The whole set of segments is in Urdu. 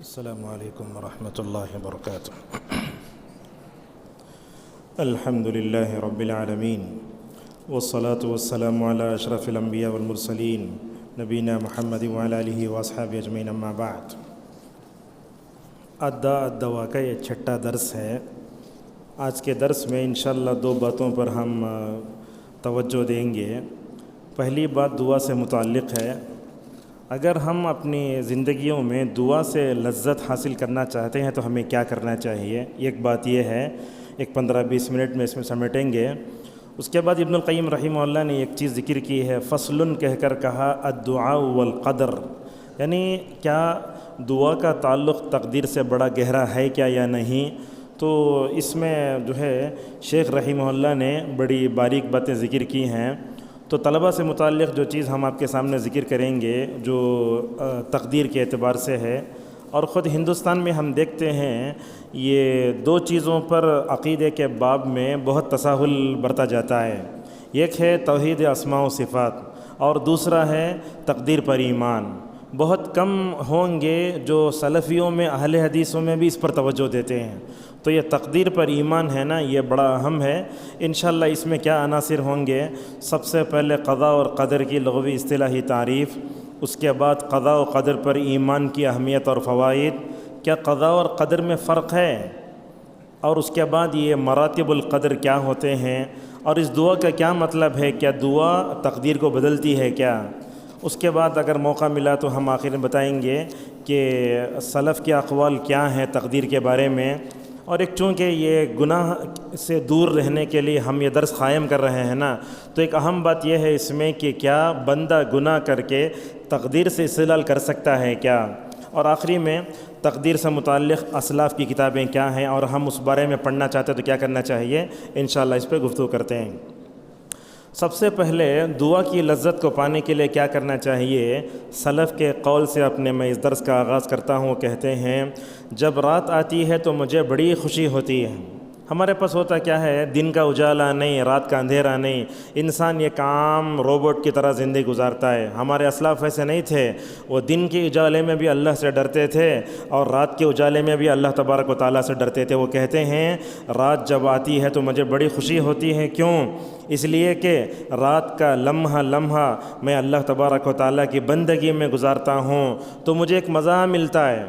السلام علیکم ورحمۃ اللہ وبرکاتہ۔ الحمد للہ رب العالمین والصلاة والسلام علی اشرف الانبیاء والمرسلین نبینا محمد وعلی آلہ واصحابہ اجمعین، اما بعد۔ الدواء کا یہ چھٹا درس ہے۔ آج کے درس میں انشاءاللہ دو باتوں پر ہم توجہ دیں گے۔ پہلی بات دعا سے متعلق ہے۔ اگر ہم اپنی زندگیوں میں دعا سے لذت حاصل کرنا چاہتے ہیں تو ہمیں کیا کرنا چاہیے؟ ایک بات یہ ہے، ایک 15-20 منٹ میں اس میں سمیٹیں گے۔ اس کے بعد ابن القیم رحمہ اللہ نے ایک چیز ذکر کی ہے، فصل کہہ کر کہا الدعاء والقدر، یعنی کیا دعا کا تعلق تقدیر سے بڑا گہرا ہے کیا یا نہیں؟ تو اس میں جو ہے شیخ رحمہ اللہ نے بڑی باریک باتیں ذکر کی ہیں۔ تو طلبہ سے متعلق جو چیز ہم آپ کے سامنے ذکر کریں گے جو تقدیر کے اعتبار سے ہے، اور خود ہندوستان میں ہم دیکھتے ہیں یہ دو چیزوں پر عقیدے کے باب میں بہت تساہل برتا جاتا ہے۔ ایک ہے توحید اسماء و صفات اور دوسرا ہے تقدیر پر ایمان۔ بہت کم ہوں گے جو سلفیوں میں اہل حدیثوں میں بھی اس پر توجہ دیتے ہیں۔ تو یہ تقدیر پر ایمان ہے نا، یہ بڑا اہم ہے۔ انشاءاللہ اس میں کیا عناصر ہوں گے؟ سب سے پہلے قضاء اور قدر کی لغوی اصطلاحی تعریف، اس کے بعد قضاء و قدر پر ایمان کی اہمیت اور فوائد، کیا قضاء اور قدر میں فرق ہے، اور اس کے بعد یہ مراتب القدر کیا ہوتے ہیں، اور اس دعا کا کیا مطلب ہے، کیا دعا تقدیر کو بدلتی ہے کیا؟ اس کے بعد اگر موقع ملا تو ہم آخر میں بتائیں گے کہ سلف کے اقوال کیا ہیں تقدیر کے بارے میں۔ اور ایک چونکہ یہ گناہ سے دور رہنے کے لیے ہم یہ درس قائم کر رہے ہیں نا، تو ایک اہم بات یہ ہے اس میں کہ کیا بندہ گناہ کر کے تقدیر سے استدلال کر سکتا ہے کیا، اور آخری میں تقدیر سے متعلق اسلاف کی کتابیں کیا ہیں، اور ہم اس بارے میں پڑھنا چاہتے ہیں تو کیا کرنا چاہیے، انشاءاللہ اس پہ گفتگو کرتے ہیں۔ سب سے پہلے دعا کی لذت کو پانے کے لیے کیا کرنا چاہیے؟ سلف کے قول سے اپنے میں اس درس کا آغاز کرتا ہوں۔ کہتے ہیں جب رات آتی ہے تو مجھے بڑی خوشی ہوتی ہے۔ ہمارے پاس ہوتا کیا ہے، دن کا اجالا نہیں، رات کا اندھیرا نہیں، انسان یہ کام روبوٹ کی طرح زندگی گزارتا ہے۔ ہمارے اسلاف ایسے نہیں تھے، وہ دن کے اجالے میں بھی اللہ سے ڈرتے تھے اور رات کے اجالے میں بھی اللہ تبارک و تعالیٰ سے ڈرتے تھے۔ وہ کہتے ہیں رات جب آتی ہے تو مجھے بڑی خوشی ہوتی ہے۔ کیوں؟ اس لیے کہ رات کا لمحہ لمحہ میں اللہ تبارک و تعالیٰ کی بندگی میں گزارتا ہوں تو مجھے ایک مزہ ملتا ہے۔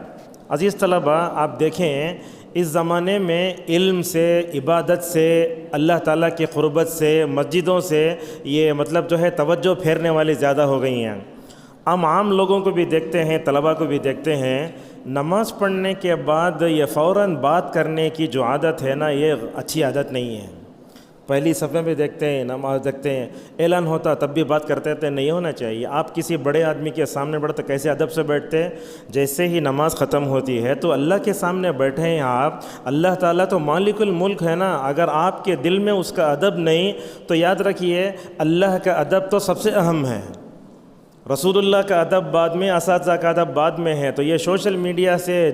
عزیز طلبہ، آپ دیکھیں اس زمانے میں علم سے، عبادت سے، اللہ تعالیٰ کی قربت سے، مسجدوں سے یہ مطلب جو ہے توجہ پھیرنے والی زیادہ ہو گئی ہیں۔ ہم عام لوگوں کو بھی دیکھتے ہیں، طلبہ کو بھی دیکھتے ہیں، نماز پڑھنے کے بعد یہ فوراً بات کرنے کی جو عادت ہے نا، یہ اچھی عادت نہیں ہے۔ پہلی صفحے میں دیکھتے ہیں، نماز دیکھتے ہیں، اعلان ہوتا تب بھی بات کرتے تھے، نہیں ہونا چاہیے۔ آپ کسی بڑے آدمی کے سامنے بیٹھتے کیسے ادب سے بیٹھتے؟ جیسے ہی نماز ختم ہوتی ہے تو اللہ کے سامنے بیٹھے ہیں آپ، اللہ تعالیٰ تو مالک الملک ہے نا، اگر آپ کے دل میں اس کا ادب نہیں تو یاد رکھیے اللہ کا ادب تو سب سے اہم ہے۔ رسول اللہ کا ادب بعد میں، اساتذہ کا ادب بعد میں ہے۔ تو یہ سوشل میڈیا سے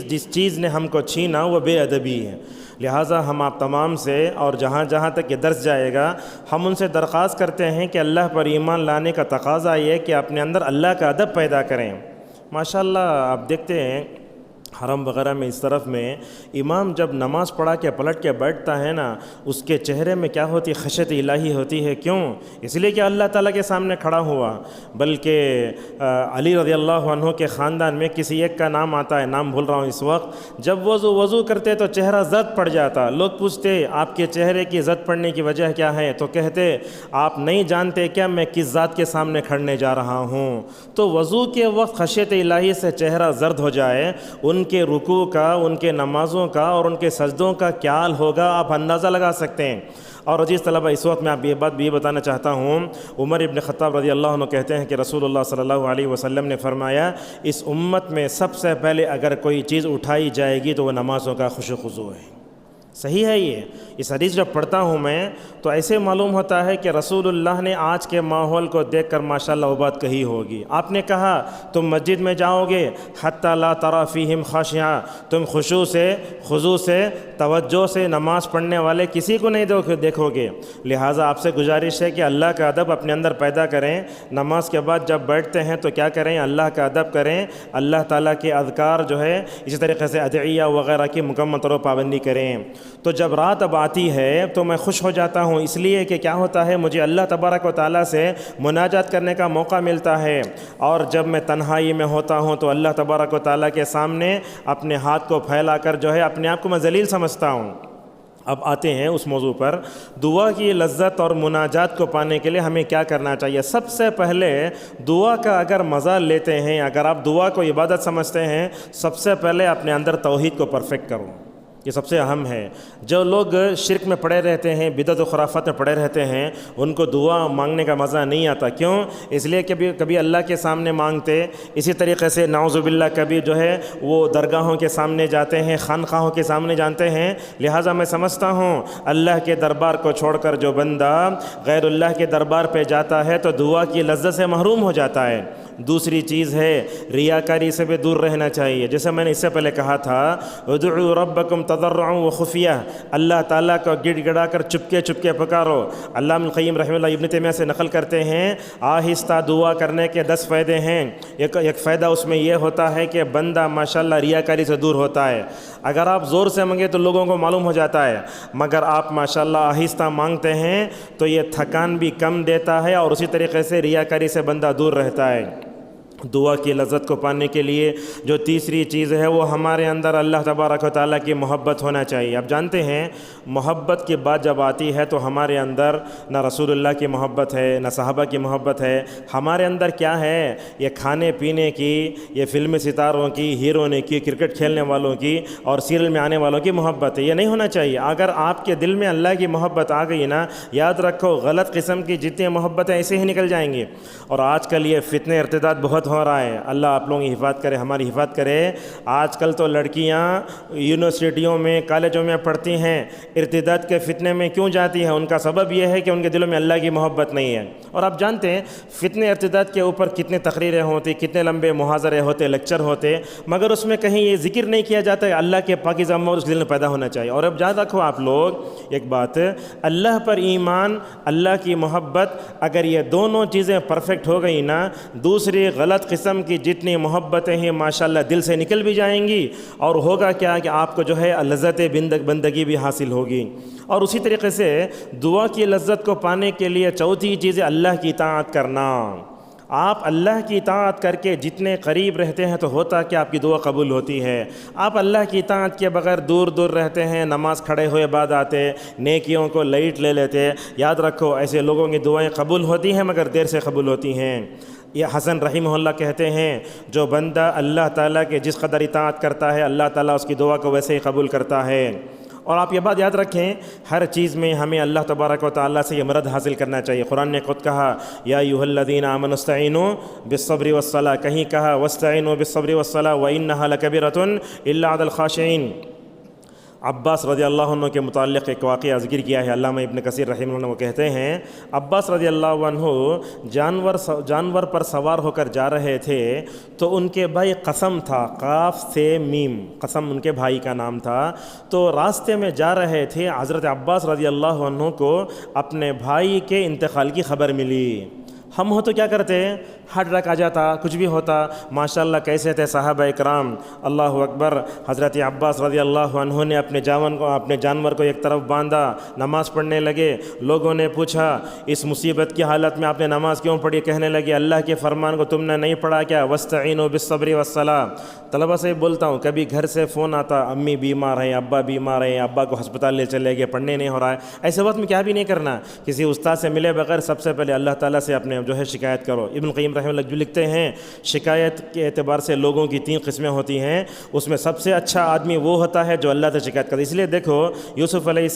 جس چیز نے ہم کو چھینا وہ بے ادبی ہے۔ لہٰذا ہم آپ تمام سے، اور جہاں جہاں تک یہ درس جائے گا، ہم ان سے درخواست کرتے ہیں کہ اللہ پر ایمان لانے کا تقاضا یہ کہ اپنے اندر اللہ کا ادب پیدا کریں۔ ماشاءاللہ آپ دیکھتے ہیں حرم وغیرہ میں اس طرف میں امام جب نماز پڑھا کے پلٹ کے بیٹھتا ہے نا، اس کے چہرے میں کیا ہوتی؟ خشیت الہی ہوتی ہے۔ کیوں؟ اس لیے کہ اللہ تعالیٰ کے سامنے کھڑا ہوا۔ بلکہ علی رضی اللہ عنہ کے خاندان میں کسی ایک کا نام آتا ہے، نام بھول رہا ہوں اس وقت، جب وضو کرتے تو چہرہ زرد پڑ جاتا۔ لوگ پوچھتے آپ کے چہرے کی زرد پڑنے کی وجہ کیا ہے؟ تو کہتے آپ نہیں جانتے کیا میں کس ذات کے سامنے کھڑنے جا رہا ہوں۔ تو وضو کے وقت خشیت الہی سے چہرہ زرد ہو جائے، ان کے رکوع کا، ان کے نمازوں کا اور ان کے سجدوں کا کیا حال ہوگا آپ اندازہ لگا سکتے ہیں۔ اور عزیز طلبہ، اس وقت میں آپ یہ بات بھی بتانا چاہتا ہوں، عمر ابن خطاب رضی اللہ عنہ کہتے ہیں کہ رسول اللہ صلی اللہ علیہ وسلم نے فرمایا اس امت میں سب سے پہلے اگر کوئی چیز اٹھائی جائے گی تو وہ نمازوں کا خشوع و خضوع ہے۔ صحیح ہے یہ. اس حدیث جب پڑھتا ہوں میں تو ایسے معلوم ہوتا ہے کہ رسول اللہ نے آج کے ماحول کو دیکھ کر ماشاءاللہ وہ بات کہی ہوگی. آپ نے کہا تم مسجد میں جاؤ گے حتی لا تری فیہم خاشعا، تم خضوع سے توجہ سے نماز پڑھنے والے کسی کو نہیں دیکھو گے. لہٰذا آپ سے گزارش ہے کہ اللہ کا ادب اپنے اندر پیدا کریں. نماز کے بعد جب بیٹھتے ہیں تو کیا کریں؟ اللہ کا ادب کریں. اللہ تعالیٰ کے اذکار جو ہے اسی طریقے سے ادعیہ وغیرہ کی مکمل طور پر پابندی کریں. تو جب رات اب آتی ہے تو میں خوش ہو جاتا ہوں، اس لیے کہ کیا ہوتا ہے مجھے اللہ تبارک و تعالیٰ سے مناجات کرنے کا موقع ملتا ہے. اور جب میں تنہائی میں ہوتا ہوں تو اللہ تبارک و تعالیٰ کے سامنے اپنے ہاتھ کو پھیلا کر جو ہے اپنے آپ کو میں ذلیل سمجھتا ہوں. اب آتے ہیں اس موضوع پر. دعا کی لذت اور مناجات کو پانے کے لیے ہمیں کیا کرنا چاہیے؟ سب سے پہلے دعا کا اگر مزہ لیتے ہیں، اگر آپ دعا کو عبادت سمجھتے ہیں، سب سے پہلے اپنے اندر توحید کو پرفیکٹ کرو. یہ سب سے اہم ہے. جو لوگ شرک میں پڑے رہتے ہیں، بدعت و خرافات میں پڑے رہتے ہیں، ان کو دعا مانگنے کا مزہ نہیں آتا. کیوں؟ اس لیے کہ کبھی اللہ کے سامنے مانگتے، اسی طریقے سے نعوذ باللہ کبھی جو ہے وہ درگاہوں کے سامنے جاتے ہیں، خانقاہوں کے سامنے جانتے ہیں. لہٰذا میں سمجھتا ہوں اللہ کے دربار کو چھوڑ کر جو بندہ غیر اللہ کے دربار پہ جاتا ہے تو دعا کی لذت سے محروم ہو جاتا ہے. دوسری چیز ہے ریاکاری سے بھی دور رہنا چاہیے. جیسے میں نے اس سے پہلے کہا تھا ادعوا ربکم تضرعا وخفیہ، اللہ تعالیٰ کو گڑ گڑا کر چپکے پکارو. علامہ ابن القیم رحمہ اللہ ابن تیمیہ سے نقل کرتے ہیں آہستہ دعا کرنے کے 10 فائدے ہیں. ایک فائدہ اس میں یہ ہوتا ہے کہ بندہ ماشاءاللہ ریاکاری سے دور ہوتا ہے. اگر آپ زور سے مانگے تو لوگوں کو معلوم ہو جاتا ہے، مگر آپ ماشاءاللہ آہستہ مانگتے ہیں تو یہ تھکان بھی کم دیتا ہے اور اسی طریقے سے ریاکاری سے بندہ دور رہتا ہے. دعا کی لذت کو پانے کے لیے جو تیسری چیز ہے وہ ہمارے اندر اللہ تبارک و تعالیٰ کی محبت ہونا چاہیے. اب جانتے ہیں محبت کی بات جب آتی ہے تو ہمارے اندر نہ رسول اللہ کی محبت ہے، نہ صحابہ کی محبت ہے. ہمارے اندر کیا ہے؟ یہ کھانے پینے کی، یہ فلمی ستاروں کی، ہیرونے کی، کرکٹ کھیلنے والوں کی اور سیریل میں آنے والوں کی محبت ہے. یہ نہیں ہونا چاہیے. اگر آپ کے دل میں اللہ کی محبت آ گئی نا، یاد رکھو غلط قسم کی جتنی محبتیں ایسے ہی نکل جائیں گی. اور آج کل یہ فتنے ارتداد بہت ہو رہا ہے. اللہ آپ لوگوں کی حفاظت کرے، ہماری حفاظت کرے. آج کل تو لڑکیاں یونیورسٹیوں میں، کالجوں میں پڑھتی ہیں، ارتداد کے فتنے میں کیوں جاتی ہیں؟ ان کا سبب یہ ہے کہ ان کے دلوں میں اللہ کی محبت نہیں ہے. اور آپ جانتے ہیں فتنے ارتداد کے اوپر کتنے تقریریں ہوتی، کتنے لمبے محاضرے ہوتے، لیکچر ہوتے، مگر اس میں کہیں یہ ذکر نہیں کیا جاتا ہے اللہ کے پاکیزہ امور اس دل میں پیدا ہونا چاہیے. اور اب یاد رکھو آپ لوگ ایک بات، اللہ پر ایمان، اللہ کی محبت، اگر یہ دونوں چیزیں پرفیکٹ ہو گئی نا، دوسری غلط قسم کی جتنی محبتیں ہیں ماشاءاللہ دل سے نکل بھی جائیں گی. اور ہوگا کیا کہ آپ کو جو ہے لذت بندگی بھی حاصل ہوگی. اور اسی طریقے سے دعا کی لذت کو پانے کے لیے چوتھی چیز ہے اللہ کی اطاعت کرنا. آپ اللہ کی اطاعت کر کے جتنے قریب رہتے ہیں تو ہوتا کہ آپ کی دعا قبول ہوتی ہے. آپ اللہ کی اطاعت کے بغیر دور دور رہتے ہیں، نماز کھڑے ہوئے بعد آتے، نیکیوں کو لائٹ لے لیتے. یاد رکھو ایسے لوگوں کی دعائیں قبول ہوتی ہیں مگر دیر سے قبول ہوتی ہیں. یہ حسن رحمہ اللہ کہتے ہیں جو بندہ اللہ تعالیٰ کے جس قدر اطاعت کرتا ہے اللہ تعالیٰ اس کی دعا کو ویسے ہی قبول کرتا ہے. اور آپ یہ بات یاد رکھیں ہر چیز میں ہمیں اللہ تبارک و تعالیٰ سے یہ مدد حاصل کرنا چاہیے. قرآن نے خود کہا یا ایھا الذین آمنوا استعینوا بالصبر والصلاۃ، کہیں کہا واستعینوا بالصبر والصلاۃ وانھا لکبیرۃ الا علی الخاشعین. عباس رضی اللہ عنہ کے متعلق ایک واقعہ ذکر کیا ہے علامہ ابن کثیر رحمہ اللہ. وہ کہتے ہیں عباس رضی اللہ عنہ جانور پر سوار ہو کر جا رہے تھے تو ان کے بھائی قسم تھا، قاف سے میم، قسم ان کے بھائی کا نام تھا. تو راستے میں جا رہے تھے، حضرت عباس رضی اللہ عنہ کو اپنے بھائی کے انتقال کی خبر ملی. ہم ہو تو کیا کرتے ہیں؟ ہارٹ اٹیک آ جاتا، کچھ بھی ہوتا. ماشاءاللہ کیسے تھے صحابہ اکرام، اللہ اکبر. حضرت عباس رضی اللہ عنہ نے اپنے جانور کو ایک طرف باندھا، نماز پڑھنے لگے. لوگوں نے پوچھا اس مصیبت کی حالت میں آپ نے نماز کیوں پڑھی؟ کہنے لگے اللہ کے فرمان کو تم نے نہیں پڑھا کیا؟ واستعینوا بالصبر والصلاۃ. طلبہ سے بولتا ہوں کبھی گھر سے فون آتا امی بیمار ہیں، ابا بیمار ہیں، ابا کو ہسپتال لے چلے گئے، پڑھنے نہیں ہو رہا ہے. ایسے وقت میں کیا بھی نہیں کرنا، کسی استاد سے ملے بغیر سب سے پہلے اللہ تعالیٰ سے اپنے جو ہے شکایت کرو. ابن القیم رحمہ اللہ جو لکھتے ہیں شکایت کے اعتبار سے لوگوں کی 3 قسمیں ہوتی ہیں، اس میں سب سے اچھا آدمی وہ ہوتا ہے جو اللہ سے شکایت کرتا ہے۔ اس لیے دیکھو حضرت یوسف علیہ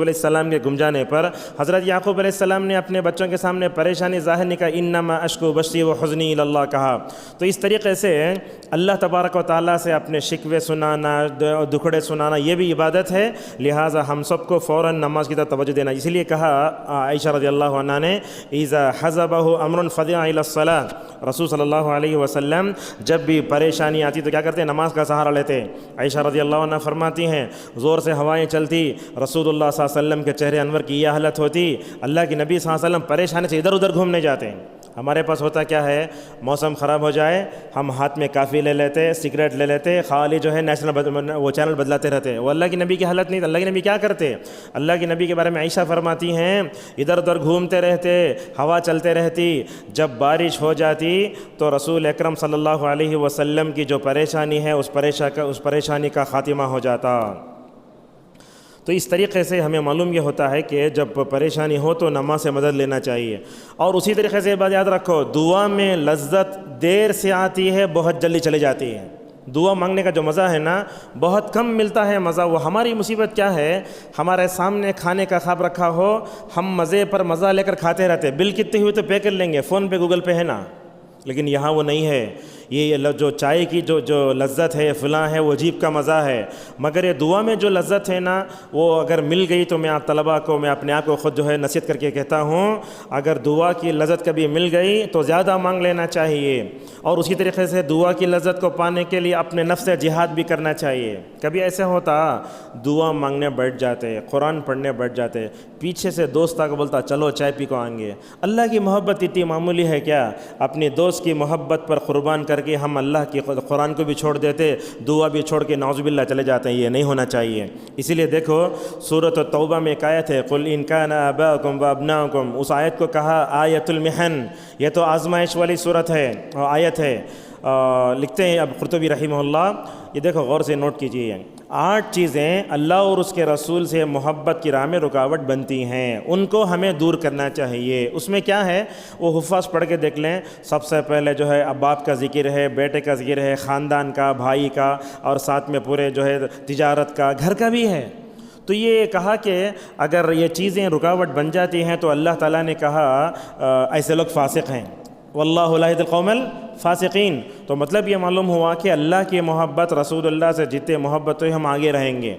السلام کے گم جانے پر حضرت یعقوب علیہ السلام نے اپنے بچوں کے سامنے پریشانی ظاہر نہیں کہا، انما اشکو بثی و حزنی الی اللہ کہا۔ تو اس طریقے سے اللہ تبارک و تعالیٰ سے اپنے شکوے سنانا، دکھڑے سنانا یہ بھی عبادت ہے، لہٰذا ہم سب کو فوراً نماز کی طرف توجہ دینا۔ اس لیے کہا عائشہ رضی اللہ عنہا نے اذا حزبہ امر فزع الی الصلاۃ، رسول صلی اللہ علیہ وسلم جب بھی پریشانی آتی تو کیا کرتے ہیں؟ نماز کا سہارا لیتے۔ عائشہ رضی اللہ عنہ فرماتی ہیں زور سے ہوائیں چلتی، رسول اللہ صلی اللہ علیہ وسلم کے چہرے انور کی یہ حالت ہوتی، اللہ کے نبی صلی اللہ علیہ وسلم پریشانی سے ادھر ادھر گھومنے جاتے ہیں۔ ہمارے پاس ہوتا کیا ہے، موسم خراب ہو جائے ہم ہاتھ میں کافی لے لیتے، سگریٹ لے لیتے، خالی جو ہے نیشنل وہ چینل بدلاتے رہتے۔ وہ اللہ کی نبی کی حالت نہیں، اللہ کے نبی کیا کرتے؟ اللہ کے نبی کے بارے میں عائشہ فرماتی ہیں ادھر ادھر گھومتے رہتے، ہوا چلتے رہتی، جب بارش ہو جاتی تو رسول اکرم صلی اللہ علیہ وسلم کی جو پریشانی ہے اس پریشانی کا خاتمہ ہو جاتا۔ تو اس طریقے سے ہمیں معلوم یہ ہوتا ہے کہ جب پریشانی ہو تو نماز سے مدد لینا چاہیے۔ اور اسی طریقے سے بات یاد رکھو، دعا میں لذت دیر سے آتی ہے، بہت جلدی چلی جاتی ہے۔ دعا مانگنے کا جو مزہ ہے نا بہت کم ملتا ہے مزہ۔ وہ ہماری مصیبت کیا ہے، ہمارے سامنے کھانے کا خواب رکھا ہو، ہم مزے پر مزہ لے کر کھاتے رہتے، بل کتنی ہوئی تو پے کر لیں گے، فون پہ گوگل پے ہے نا، لیکن یہاں وہ نہیں ہے۔ یہ جو چائے کی جو لذت ہے فلاں ہے وہ عجیب کا مزہ ہے، مگر یہ دعا میں جو لذت ہے نا وہ اگر مل گئی تو میں آپ طلباء کو، میں اپنے آپ کو خود جو ہے نصیحت کر کے کہتا ہوں، اگر دعا کی لذت کبھی مل گئی تو زیادہ مانگ لینا چاہیے۔ اور اسی طریقے سے دعا کی لذت کو پانے کے لیے اپنے نفس سے جہاد بھی کرنا چاہیے۔ کبھی ایسا ہوتا دعا مانگنے بیٹھ جاتے، قرآن پڑھنے بیٹھ جاتے، پیچھے سے دوست آ کے بولتا چلو چائے پی کو آئیں گے۔ اللہ کی محبت اتنی معمولی ہے کیا؟ اپنی دوست کی محبت پر قربان کر کے ہم اللہ کی قرآن کو بھی چھوڑ دیتے، دعا بھی چھوڑ کے نعوذ باللہ چلے جاتے ہیں۔ یہ نہیں ہونا چاہیے۔ اسی لیے دیکھو سورۃ التوبہ میں ایک آیت ہے قل ان کان آباؤکم وابناؤکم، اس آیت کو کہا آیت المحن، یہ تو آزمائش والی صورت ہے، آیت ہے۔ لکھتے ہیں اب قرطبی رحمہ اللہ، یہ دیکھو غور سے نوٹ کیجیے، 8 چیزیں اللہ اور اس کے رسول سے محبت کی راہ میں رکاوٹ بنتی ہیں، ان کو ہمیں دور کرنا چاہیے۔ اس میں کیا ہے وہ حفاظ پڑھ کے دیکھ لیں۔ سب سے پہلے جو ہے باپ کا ذکر ہے، بیٹے کا ذکر ہے، خاندان کا، بھائی کا، اور ساتھ میں پورے جو ہے تجارت کا، گھر کا بھی ہے۔ تو یہ کہا کہ اگر یہ چیزیں رکاوٹ بن جاتی ہیں تو اللہ تعالیٰ نے کہا ایسے لوگ فاسق ہیں، واللہ لا یہدی القوم الفاسقین۔ تو مطلب یہ معلوم ہوا کہ اللہ کی محبت، رسول اللہ سے جتنے محبت ہوئی ہم آگے رہیں گے۔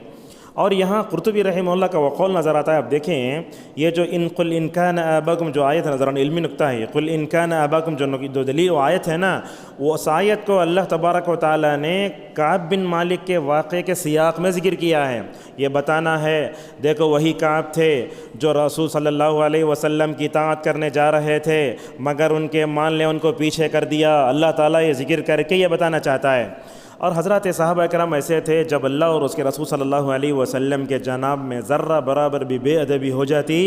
اور یہاں قرطبی رحمہ اللہ کا وہ قول نظر آتا ہے۔ اب دیکھیں یہ جو قل ان کان آباؤکم جو آیت ہے، نظر علمی نکتہ ہے، قل ان کان آباؤکم جو دلیل و آیت ہے نا، وہ اس آیت کو اللہ تبارک و تعالیٰ نے کعب بن مالک کے واقعے کے سیاق میں ذکر کیا ہے۔ یہ بتانا ہے دیکھو وہی کعب تھے جو رسول صلی اللہ علیہ وسلم کی اطاعت کرنے جا رہے تھے، مگر ان کے مال نے ان کو پیچھے کر دیا۔ اللہ تعالیٰ یہ ذکر کر کے یہ بتانا چاہتا ہے۔ اور حضرات صحابہ کرام ایسے تھے جب اللہ اور اس کے رسول صلی اللہ علیہ وسلم کے جناب میں ذرہ برابر بھی بے ادبی ہو جاتی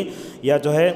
یا جو ہے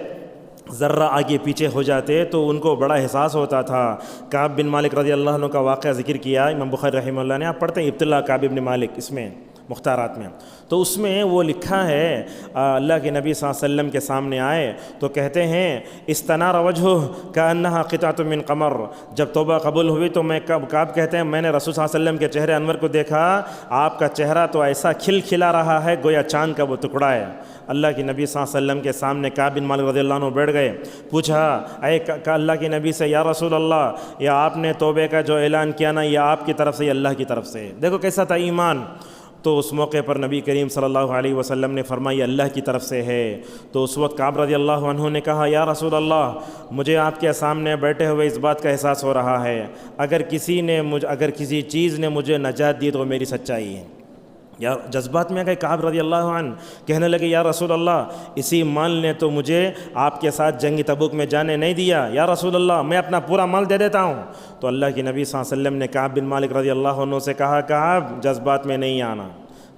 ذرہ آگے پیچھے ہو جاتے تو ان کو بڑا احساس ہوتا تھا۔ کعب بن مالک رضی اللہ عنہ کا واقعہ ذکر کیا امام بخاری رحمہ اللہ نے، آپ پڑھتے ہیں ابتلا کعب بن مالک اس میں مختارات میں، تو اس میں وہ لکھا ہے اللہ کے نبی صلی اللہ علیہ وسلم کے سامنے آئے تو کہتے ہیں استنار وجہہ کأنہا قطعۃ من قمر، جب توبہ قبول ہوئی تو میں کعب کہتے ہیں میں نے رسول صلی اللہ علیہ وسلم کے چہرے انور کو دیکھا، آپ کا چہرہ تو ایسا کھل کھلا رہا ہے گویا چاند کا وہ ٹکڑا ہے۔ اللہ کے نبی صلی اللہ علیہ وسلم کے سامنے کعب بن مالک رضی اللہ عنہ بیٹھ گئے، پوچھا اے اللہ کے نبی سے یا رسول اللہ، یا آپ نے توبے کا جو اعلان کیا نا یہ آپ کی طرف سے یا اللہ کی طرف سے؟ دیکھو کیسا تھا ایمان۔ تو اس موقع پر نبی کریم صلی اللہ علیہ وسلم نے فرمایا اللہ کی طرف سے ہے۔ تو اس وقت کعب رضی اللہ عنہ نے کہا یا رسول اللہ، مجھے آپ کے سامنے بیٹھے ہوئے اس بات کا احساس ہو رہا ہے اگر کسی چیز نے مجھے نجات دی تو میری سچائی ہے۔ یا جذبات میں گئے کعب رضی اللہ عنہ، کہنے لگے یا رسول اللہ اسی مال نے تو مجھے آپ کے ساتھ جنگ تبوک میں جانے نہیں دیا، یا رسول اللہ میں اپنا پورا مال دے دیتا ہوں۔ تو اللہ کے نبی صلی اللہ علیہ وسلم نے کعب بن مالک رضی اللہ عنہ سے کہا کعب جذبات میں نہیں آنا،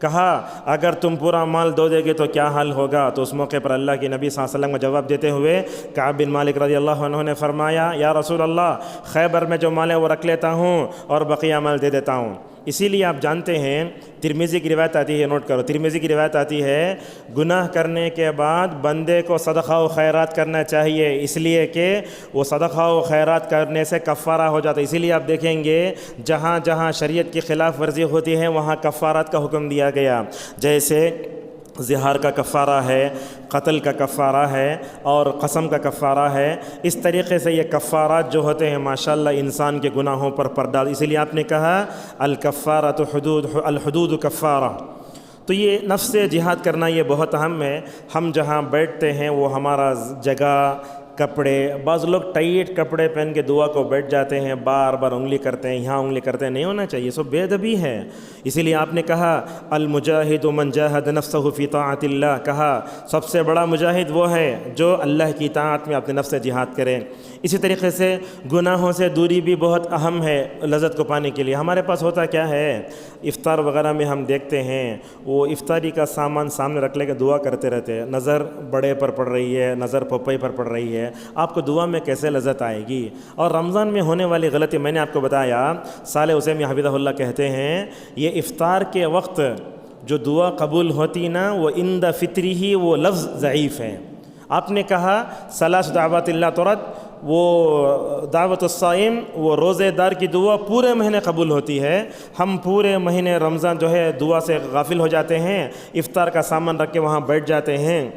کہا اگر تم پورا مال دو دے گے تو کیا حال ہوگا؟ تو اس موقع پر اللہ کے نبی صلی اللہ علیہ وسلم کو جواب دیتے ہوئے کعب بن مالک رضی اللہ عنہ نے فرمایا یا رسول اللہ خیبر میں جو مال ہے وہ رکھ لیتا ہوں اور بقیہ مال دے دیتا ہوں۔ اسی لیے آپ جانتے ہیں ترمذی کی روایت آتی ہے، نوٹ کرو، ترمذی کی روایت آتی ہے گناہ کرنے کے بعد بندے کو صدقہ و خیرات کرنا چاہیے، اس لیے کہ وہ صدقہ و خیرات کرنے سے کفارہ ہو جاتا ہے۔ اسی لیے آپ دیکھیں گے جہاں جہاں شریعت کی خلاف ورزی ہوتی ہے وہاں کفارات کا حکم دیا گیا، جیسے زہار کا کفارہ ہے، قتل کا کفارہ ہے اور قسم کا کفارہ ہے۔ اس طریقے سے یہ کفارات جو ہوتے ہیں ماشاءاللہ انسان کے گناہوں پر ڈال، اسی لیے آپ نے کہا الکفارۃ الحدود کفارہ۔ تو یہ نفس جہاد کرنا یہ بہت اہم ہے۔ ہم جہاں بیٹھتے ہیں وہ ہمارا جگہ، کپڑے، بعض لوگ ٹائٹ کپڑے پہن کے دعا کو بیٹھ جاتے ہیں، بار بار انگلی کرتے ہیں، یہاں انگلی کرتے ہیں، نہیں ہونا چاہیے، سب بے ادبی ہے۔ اسی لیے آپ نے کہا المجاہد من جاہد نفسہ فی طاعت اللہ، کہا سب سے بڑا مجاہد وہ ہے جو اللہ کی طاعت میں اپنے نفس سے جہاد کرے۔ اسی طریقے سے گناہوں سے دوری بھی بہت اہم ہے لذت کو پانے کے لیے۔ ہمارے پاس ہوتا کیا ہے، افطار وغیرہ میں ہم دیکھتے ہیں وہ افطاری کا سامان سامنے رکھ لے کے دعا کرتے رہتے ہیں، نظر بڑے پر پڑ رہی ہے، نظر پپئی پر پڑ رہی ہے، آپ کو دعا میں کیسے لذت آئے گی؟ اور رمضان میں ہونے والی غلطی میں نے آپ کو بتایا، صالح عثیمین حفظہ اللہ کہتے ہیں یہ افطار کے وقت جو دعا قبول ہوتی نا وہ عند فطری ہی وہ لفظ ضعیف ہے۔ آپ نے کہا ثلاث دعوات اللہ ترد، وہ دعوت الصائم وہ روزے دار کی دعا پورے مہینے قبول ہوتی ہے، ہم پورے مہینے رمضان جو ہے دعا سے غافل ہو جاتے ہیں، افطار کا سامان رکھ کے وہاں بیٹھ جاتے ہیں،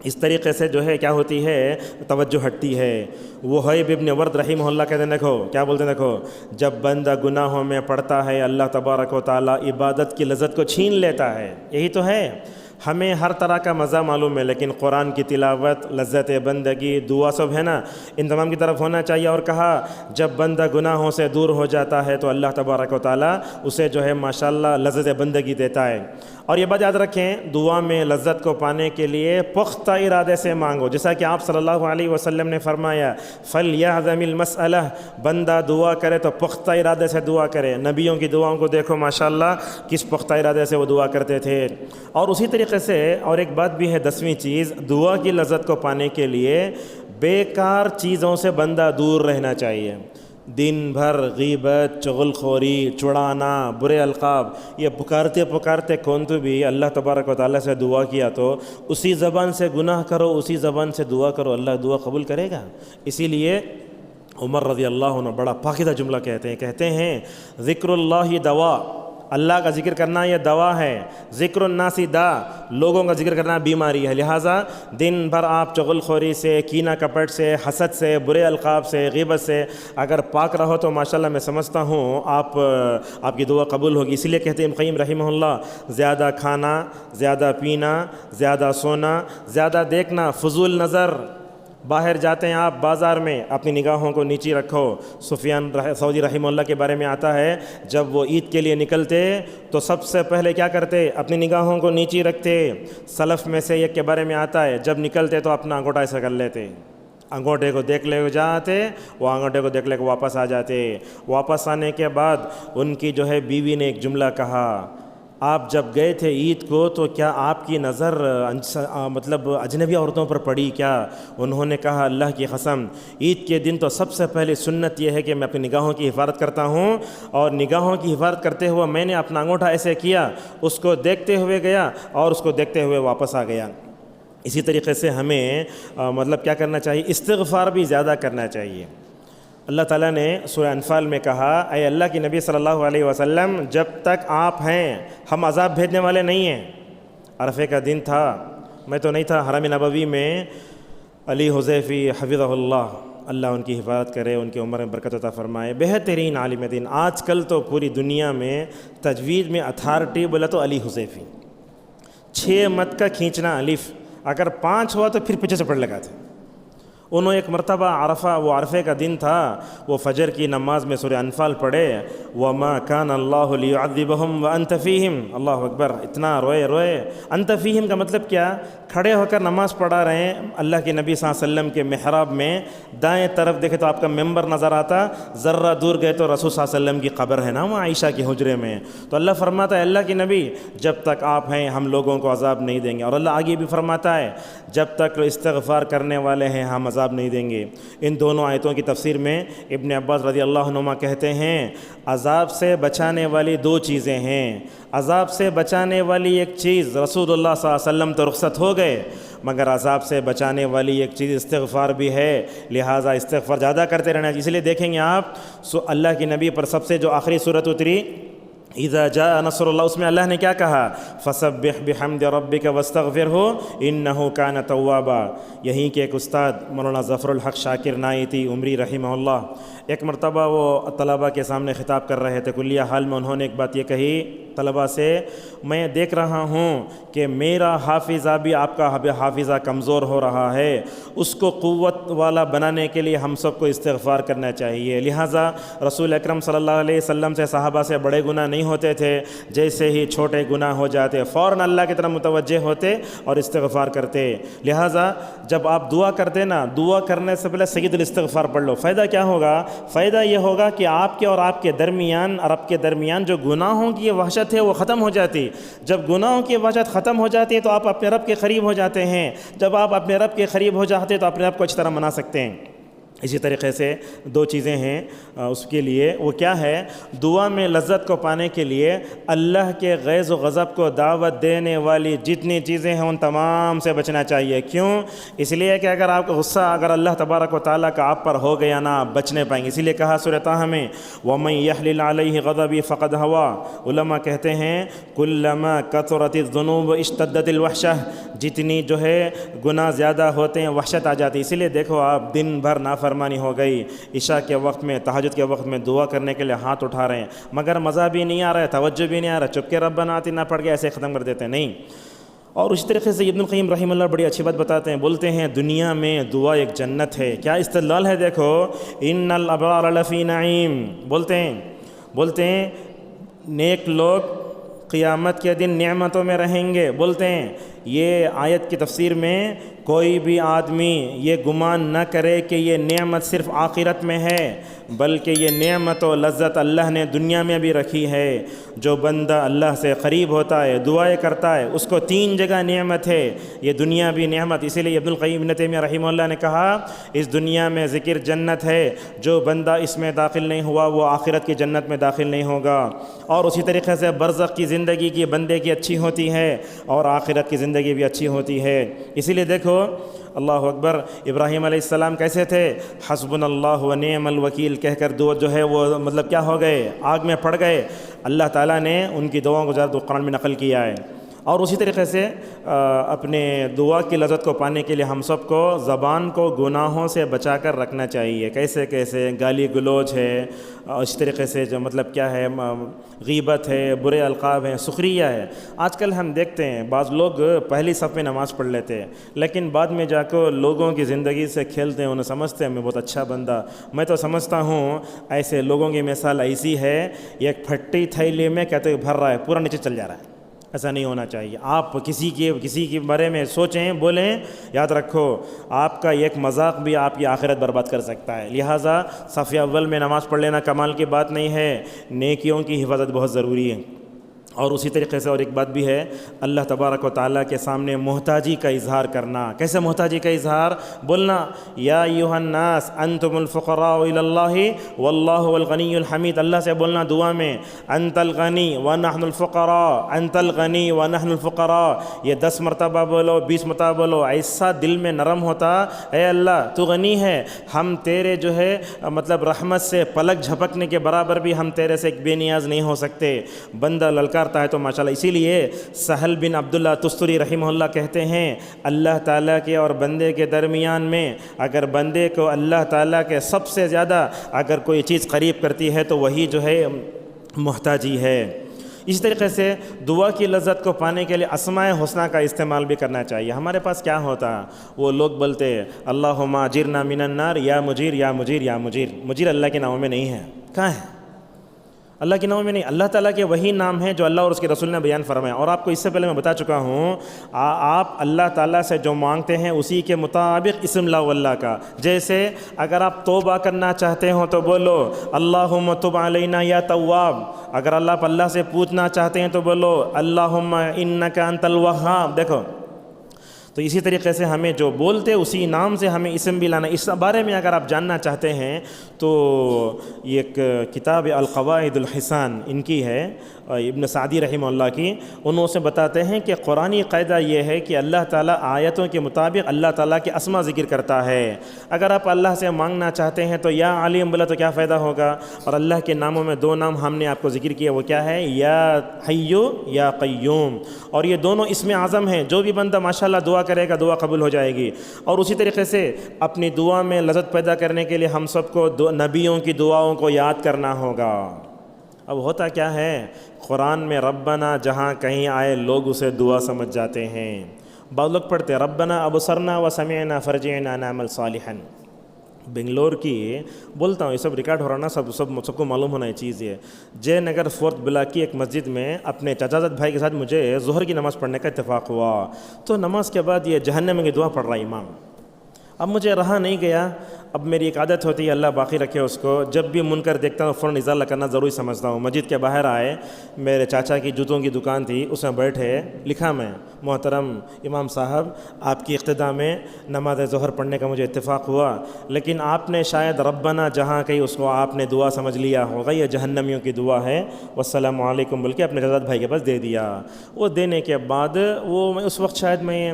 اس طریقے سے جو ہے کیا ہوتی ہے توجہ ہٹتی ہے۔ وہیب ابن ورد رحمہ اللہ کہتے ہیں، دیکھو کیا بولتے ہیں، دیکھو جب بندہ گناہوں میں پڑتا ہے اللہ تبارک و تعالیٰ عبادت کی لذت کو چھین لیتا ہے۔ یہی تو ہے، ہمیں ہر طرح کا مزہ معلوم ہے لیکن قرآن کی تلاوت، لذت بندگی، دعا سب ہے نا، ان تمام کی طرف ہونا چاہیے۔ اور کہا جب بندہ گناہوں سے دور ہو جاتا ہے تو اللہ تبارک و تعالیٰ اسے جو ہے ماشاءاللہ لذت بندگی دیتا ہے۔ اور یہ بات یاد رکھیں، دعا میں لذت کو پانے کے لیے پختہ ارادے سے مانگو، جیسا کہ آپ صلی اللہ علیہ وسلم نے فرمایا فَلْيَعْظَمِ الْمَسْأَلَةَ، بندہ دعا کرے تو پختہ ارادے سے دعا کرے۔ نبیوں کی دعاؤں کو دیکھو ماشاءاللہ کس پختہ ارادے سے وہ دعا کرتے تھے۔ اور اسی طریقے سے اور ایک بات بھی ہے، 10ویں چیز، دعا کی لذت کو پانے کے لیے بیکار چیزوں سے بندہ دور رہنا چاہیے۔ دن بھر غیبت، چغل خوری، چڑانا، برے القاب، یہ پکارتے پکارتے کون تو بھی اللہ تبارک و تعالیٰ سے دعا کیا تو اسی زبان سے گناہ کرو، اسی زبان سے دعا کرو، اللہ دعا قبول کرے گا۔ اسی لیے عمر رضی اللہ عنہ بڑا پاکیزہ جملہ کہتے ہیں ذکر اللہ دوا، اللہ کا ذکر کرنا یہ دوا ہے، ذکر الناس دا، لوگوں کا ذکر کرنا بیماری ہے۔ لہٰذا دن بھر آپ چغل خوری سے، کینہ کپٹ سے، حسد سے، برے القاب سے، غیبت سے اگر پاک رہو تو ماشاءاللہ میں سمجھتا ہوں آپ کی دعا قبول ہوگی۔ اسی لیے کہتے ہیں ابن قیم رحمہ اللہ زیادہ کھانا، زیادہ پینا، زیادہ سونا، زیادہ دیکھنا، فضول نظر، باہر جاتے ہیں آپ بازار میں اپنی نگاہوں کو نیچی رکھو۔ سفیان ثوری رحمہ اللہ کے بارے میں آتا ہے جب وہ عید کے لیے نکلتے تو سب سے پہلے کیا کرتے، اپنی نگاہوں کو نیچی رکھتے۔ سلف میں سے ایک کے بارے میں آتا ہے جب نکلتے تو اپنا انگوٹھا ایسا کر لیتے، انگوٹھے کو دیکھ لے جاتے، وہ انگوٹھے کو دیکھ لے کے واپس آ جاتے۔ واپس آنے کے بعد ان کی جو ہے بیوی نے ایک جملہ کہا، آپ جب گئے تھے عید کو تو کیا آپ کی نظر مطلب اجنبی عورتوں پر پڑی کیا؟ انہوں نے کہا اللہ کی قسم عید کے دن تو سب سے پہلے سنت یہ ہے کہ میں اپنی نگاہوں کی حفاظت کرتا ہوں، اور نگاہوں کی حفاظت کرتے ہوئے میں نے اپنا انگوٹھا ایسے کیا، اس کو دیکھتے ہوئے گیا اور اس کو دیکھتے ہوئے واپس آ گیا۔ اسی طریقے سے ہمیں مطلب کیا کرنا چاہیے، استغفار بھی زیادہ کرنا چاہیے۔ اللہ تعالیٰ نے سورہ انفال میں کہا اے اللہ کی نبی صلی اللہ علیہ وسلم جب تک آپ ہیں ہم عذاب بھیجنے والے نہیں ہیں۔ عرفے کا دن تھا، میں تو نہیں تھا، حرم نبوی میں علی حذیفی حفظہ اللہ ان کی حفاظت کرے، ان کی عمر میں برکت عطا فرمائے، بہترین عالم دین۔ آج کل تو پوری دنیا میں تجوید میں اتھارٹی بولا تو علی حذیفی، 6 مت کا کھینچنا الف، اگر 5 ہوا تو پھر پیچھے سے پڑھ لگاتے۔ انہوں ایک مرتبہ وہ عرفے کا دن تھا، وہ فجر کی نماز میں سورہ انفال پڑھے وَمَا كَانَ اللَّهُ لِيُعَذِّبَهُمْ وَأَنْتَ فِيهِمْ، اللہ اکبر، اتنا روئے۔ انت فیہم کا مطلب کیا، کھڑے ہو کر نماز پڑھا رہے ہیں، اللہ کے نبی صلی اللہ علیہ وسلم کے محراب میں دائیں طرف دیکھے تو آپ کا ممبر نظر آتا، ذرہ دور گئے تو رسول صلی اللہ علیہ وسلم کی قبر ہے نا وہ عائشہ کے حجرے میں، تو اللہ فرماتا ہے اللہ کے نبی جب تک آپ ہیں ہم لوگوں کو عذاب نہیں دیں گے، اور اللہ آگے بھی فرماتا ہے جب تک استغفار کرنے والے ہیں ہم عذاب نہیں دیں گے۔ ان دونوں آیتوں کی تفسیر میں ابن عباس رضی اللہ عنہما کہتے ہیں عذاب سے بچانے والی دو چیزیں ہیں۔ عذاب سے بچانے والی ایک چیز رسول اللہ صلی اللہ علیہ وسلم تو رخصت ہو گئے، مگر عذاب سے بچانے والی ایک چیز استغفار بھی ہے، لہٰذا استغفار زیادہ کرتے رہنا۔ اس لیے دیکھیں گے آپ اللہ کی نبی پر سب سے جو آخری صورت اتری اذا جاء نصر اللہ، اس میں اللہ نے کیا کہا؟ فسبح بحمد ربک واستغفرہ انہ کان توابا۔ یہیں کے ایک استاد مولانا ظفر الحق شاکر نائیتی عمری رحمہ اللہ، ایک مرتبہ وہ طلباء کے سامنے خطاب کر رہے تھے کلیہ حال میں، انہوں نے ایک بات یہ کہی طلباء سے، میں دیکھ رہا ہوں کہ میرا حافظہ بھی آپ کا حافظہ کمزور ہو رہا ہے، اس کو قوت والا بنانے کے لیے ہم سب کو استغفار کرنا چاہیے۔ لہٰذا رسول اکرم صلی اللہ علیہ وسلم سے صحابہ سے بڑے گناہ نہیں ہوتے تھے، جیسے ہی چھوٹے گناہ ہو جاتے فوراً اللہ کی طرف متوجہ ہوتے اور استغفار کرتے۔ لہٰذا جب آپ دعا کرتے نا، دعا کرنے سے پہلے سید الاستغفار پڑھ لو۔ فائدہ کیا ہوگا؟ فائدہ یہ ہوگا کہ آپ کے اور آپ کے درمیان جو گناہوں کی وحشت ہے وہ ختم ہو جاتی۔ جب گناہوں کی وحشت ختم ہو جاتی ہے تو آپ اپنے رب کے قریب ہو جاتے ہیں۔ جب آپ اپنے رب کے قریب ہو جاتے ہیں تو اپنے رب کو اچھی طرح منا سکتے ہیں۔ اسی طریقے سے دو چیزیں ہیں اس کے لیے، وہ کیا ہے؟ دعا میں لذت کو پانے کے لیے اللہ کے غیظ و غضب کو دعوت دینے والی جتنی چیزیں ہیں ان تمام سے بچنا چاہیے۔ کیوں؟ اس لیے کہ اگر آپ کو غصہ اگر اللہ تبارک و تعالیٰ کا آپ پر ہو گیا نا، آپ بچ نہیں پائیں گے۔ اسی لیے کہا سورۃ طٰہٰ میں وَمَن يَحْلِلْ عَلَيْهِ غَضَبِي فَقَدْ هَوَىٰ۔ علماء کہتے ہیں كُلَّمَا كَثُرَتِ الذُّنُوبُ اشْتَدَّتِ الْوَحْشَةُ، جتنی جو ہے گناہ زیادہ ہوتے ہیں وحشت آ جاتی ہے۔ اسی لیے دیکھو آپ دن بھر نافرمانی ہو گئی، عشاء کے وقت میں تہجد کے وقت میں دعا کرنے کے لیے ہاتھ اٹھا رہے ہیں، مگر مزہ بھی نہیں آ رہا ہے، توجہ بھی نہیں آ رہا ہے، چپ کے ربنا آتنا پڑھ کے ایسے ختم کر دیتے ہیں، نہیں۔ اور اسی طریقے سے ابن القیم رحمہ اللہ بڑی اچھی بات بتاتے ہیں، بولتے ہیں دنیا میں دعا ایک جنت ہے۔ کیا استدلال ہے؟ دیکھو ان الابرار لفی نعیم، بولتے ہیں نیک لوگ قیامت کے دن نعمتوں میں رہیں گے۔ بولتے ہیں یہ آیت کی تفسیر میں کوئی بھی آدمی یہ گمان نہ کرے کہ یہ نعمت صرف آخرت میں ہے، بلکہ یہ نعمت و لذت اللہ نے دنیا میں بھی رکھی ہے۔ جو بندہ اللہ سے قریب ہوتا ہے، دعائیں کرتا ہے، اس کو تین جگہ نعمت ہے، یہ دنیا بھی نعمت۔ اسی لیے ابن القیم ابن تیمیہ رحمہ اللہ نے کہا اس دنیا میں ذکر جنت ہے، جو بندہ اس میں داخل نہیں ہوا وہ آخرت کی جنت میں داخل نہیں ہوگا۔ اور اسی طریقے سے برزخ کی زندگی کی بندے کی اچھی ہوتی ہے اور آخرت کی زندگی بھی اچھی ہوتی ہے۔ اسی لیے دیکھو اللہ اکبر، ابراہیم علیہ السلام کیسے تھے؟ حسبنا اللہ و نعم الوکیل کہہ کر دعا جو ہے وہ مطلب کیا ہو گئے؟ آگ میں پڑ گئے۔ اللہ تعالیٰ نے ان کی دعاؤں کو زیادہ قرآن میں نقل کیا ہے۔ اور اسی طریقے سے اپنے دعا کی لذت کو پانے کے لیے ہم سب کو زبان کو گناہوں سے بچا کر رکھنا چاہیے۔ کیسے گالی گلوچ ہے، اس طریقے سے جو مطلب کیا ہے غیبت ہے، برے القاب ہیں، سخریہ ہے۔ آج کل ہم دیکھتے ہیں بعض لوگ پہلی صف میں نماز پڑھ لیتے ہیں، لیکن بعد میں جا کر لوگوں کی زندگی سے کھیلتے ہیں، انہیں سمجھتے ہیں میں بہت اچھا بندہ۔ میں تو سمجھتا ہوں ایسے لوگوں کی مثال ایسی ہے، ایک پھٹی تھیلی میں کہتے بھر رہا ہے، پورا نیچے چل جا رہا ہے۔ ایسا نہیں ہونا چاہیے۔ آپ کسی کے بارے میں سوچیں، بولیں، یاد رکھو آپ کا ایک مذاق بھی آپ کی آخرت برباد کر سکتا ہے۔ لہٰذا صف اول میں نماز پڑھ لینا کمال کی بات نہیں ہے، نیکیوں کی حفاظت بہت ضروری ہے۔ اور اسی طریقے سے اور ایک بات بھی ہے، اللہ تبارک و تعالیٰ کے سامنے محتاجی کا اظہار کرنا۔ کیسے محتاجی کا اظہار؟ بولنا یا ایھا الناس انتم الفقراء الی اللہ واللہ هو الغنی الحمید۔ اللہ سے بولنا دعا میں انت الغنی ونحن الفقراء، انت الغنی ونحن الفقراء۔ یہ 10 مرتبہ بولو، 20 مرتبہ بولو، ایسا دل میں نرم ہوتا، اے اللہ تو غنی ہے، ہم تیرے جو ہے مطلب رحمت سے پلک جھپکنے کے برابر بھی ہم تیرے سے ایک بے نیاز نہیں ہو سکتے۔ بندہ للکارتا ہے تو ماشاءاللہ۔ اسی لیے سہل بن عبداللہ تستری رحمہ اللہ کہتے ہیں اللہ تعالیٰ کے اور بندے کے درمیان میں اگر بندے کو اللہ تعالیٰ کے سب سے زیادہ اگر کوئی چیز قریب کرتی ہے تو وہی جو ہے محتاجی ہے۔ اس طریقے سے دعا کی لذت کو پانے کے لیے اسماء حسنہ کا استعمال بھی کرنا چاہیے۔ ہمارے پاس کیا ہوتا، وہ لوگ بولتے اللہم اجرنا من النار، یا مجیر یا مجیر یا مجیر۔ مجیر اللہ کے ناموں میں نہیں ہے، کہاں ہے؟ اللہ کے نام میں نہیں، اللہ تعالیٰ کے وہی نام ہیں جو اللہ اور اس کے رسول نے بیان فرمایا۔ اور آپ کو اس سے پہلے میں بتا چکا ہوں، آپ اللہ تعالیٰ سے جو مانگتے ہیں اسی کے مطابق اسم لا اللہ کا۔ جیسے اگر آپ توبہ کرنا چاہتے ہو تو بولو اللہم تب علینا یا تواب۔ اگر آپ اللہ سے پوچھنا چاہتے ہیں تو بولو اللہم انک انت الوہاب۔ دیکھو تو تو اسی طریقے سے ہمیں جو بولتے اسی نام سے ہمیں اسم بھی لانا. اس بارے میں اگر آپ جاننا چاہتے ہیں تو یہ ایک کتاب القواعد الحسان ان کی ہے, ابن سعدی رحمہ اللہ کی. انہوں سے بتاتے ہیں کہ قرآنی قاعدہ یہ ہے کہ اللہ تعالیٰ آیتوں کے مطابق اللہ تعالیٰ کے اسما ذکر کرتا ہے. اگر آپ اللہ سے مانگنا چاہتے ہیں تو یا علیم بولا تو کیا فائدہ ہوگا, اور اللہ کے ناموں میں دو نام ہم نے آپ کو ذکر کیا, وہ کیا ہے, یا حیو یا قیوم, اور یہ دونوں اسم اعظم ہیں. جو بھی بندہ ماشاءاللہ دعا کرے گا دعا قبول ہو جائے گی. اور اسی طریقے سے اپنی دعا میں لذت پیدا کرنے کے لیے ہم سب کو نبیوں کی دعاؤں کو یاد کرنا ہوگا. اب ہوتا کیا ہے, قرآن میں ربنا جہاں کہیں آئے لوگ اسے دعا سمجھ جاتے ہیں. بعض لوگ پڑھتے ربنا ابصرنا وسمعنا فرجعنا نعمل صالحا. بنگلور کی بولتا ہوں, یہ سب ریکارڈ ہو رہا نا, سب کو معلوم ہونا یہ چیز. یہ جے نگر 4 بلاک کی ایک مسجد میں اپنے چچا زاد بھائی کے ساتھ مجھے ظہر کی نماز پڑھنے کا اتفاق ہوا. تو نماز کے بعد یہ جہنم کی دعا پڑھ رہا امام. اب مجھے رہا نہیں گیا. اب میری ایک عادت ہوتی ہے, اللہ باقی رکھے اس کو, جب بھی منکر دیکھتا ہوں فوراً ازالہ کرنا ضروری سمجھتا ہوں. مسجد کے باہر آئے, میرے چاچا کی جوتوں کی دکان تھی, اس میں بیٹھے, لکھا میں محترم امام صاحب آپ کی اقتداء میں نماز ظہر پڑھنے کا مجھے اتفاق ہوا, لیکن آپ نے شاید ربنا جہاں کہیں اس کو آپ نے دعا سمجھ لیا ہوگا, یہ جہنمیوں کی دعا ہے, والسلام علیکم بول کے اپنے جزاد بھائی کے پاس دے دیا. وہ دینے کے بعد وہ میں اس وقت شاید میں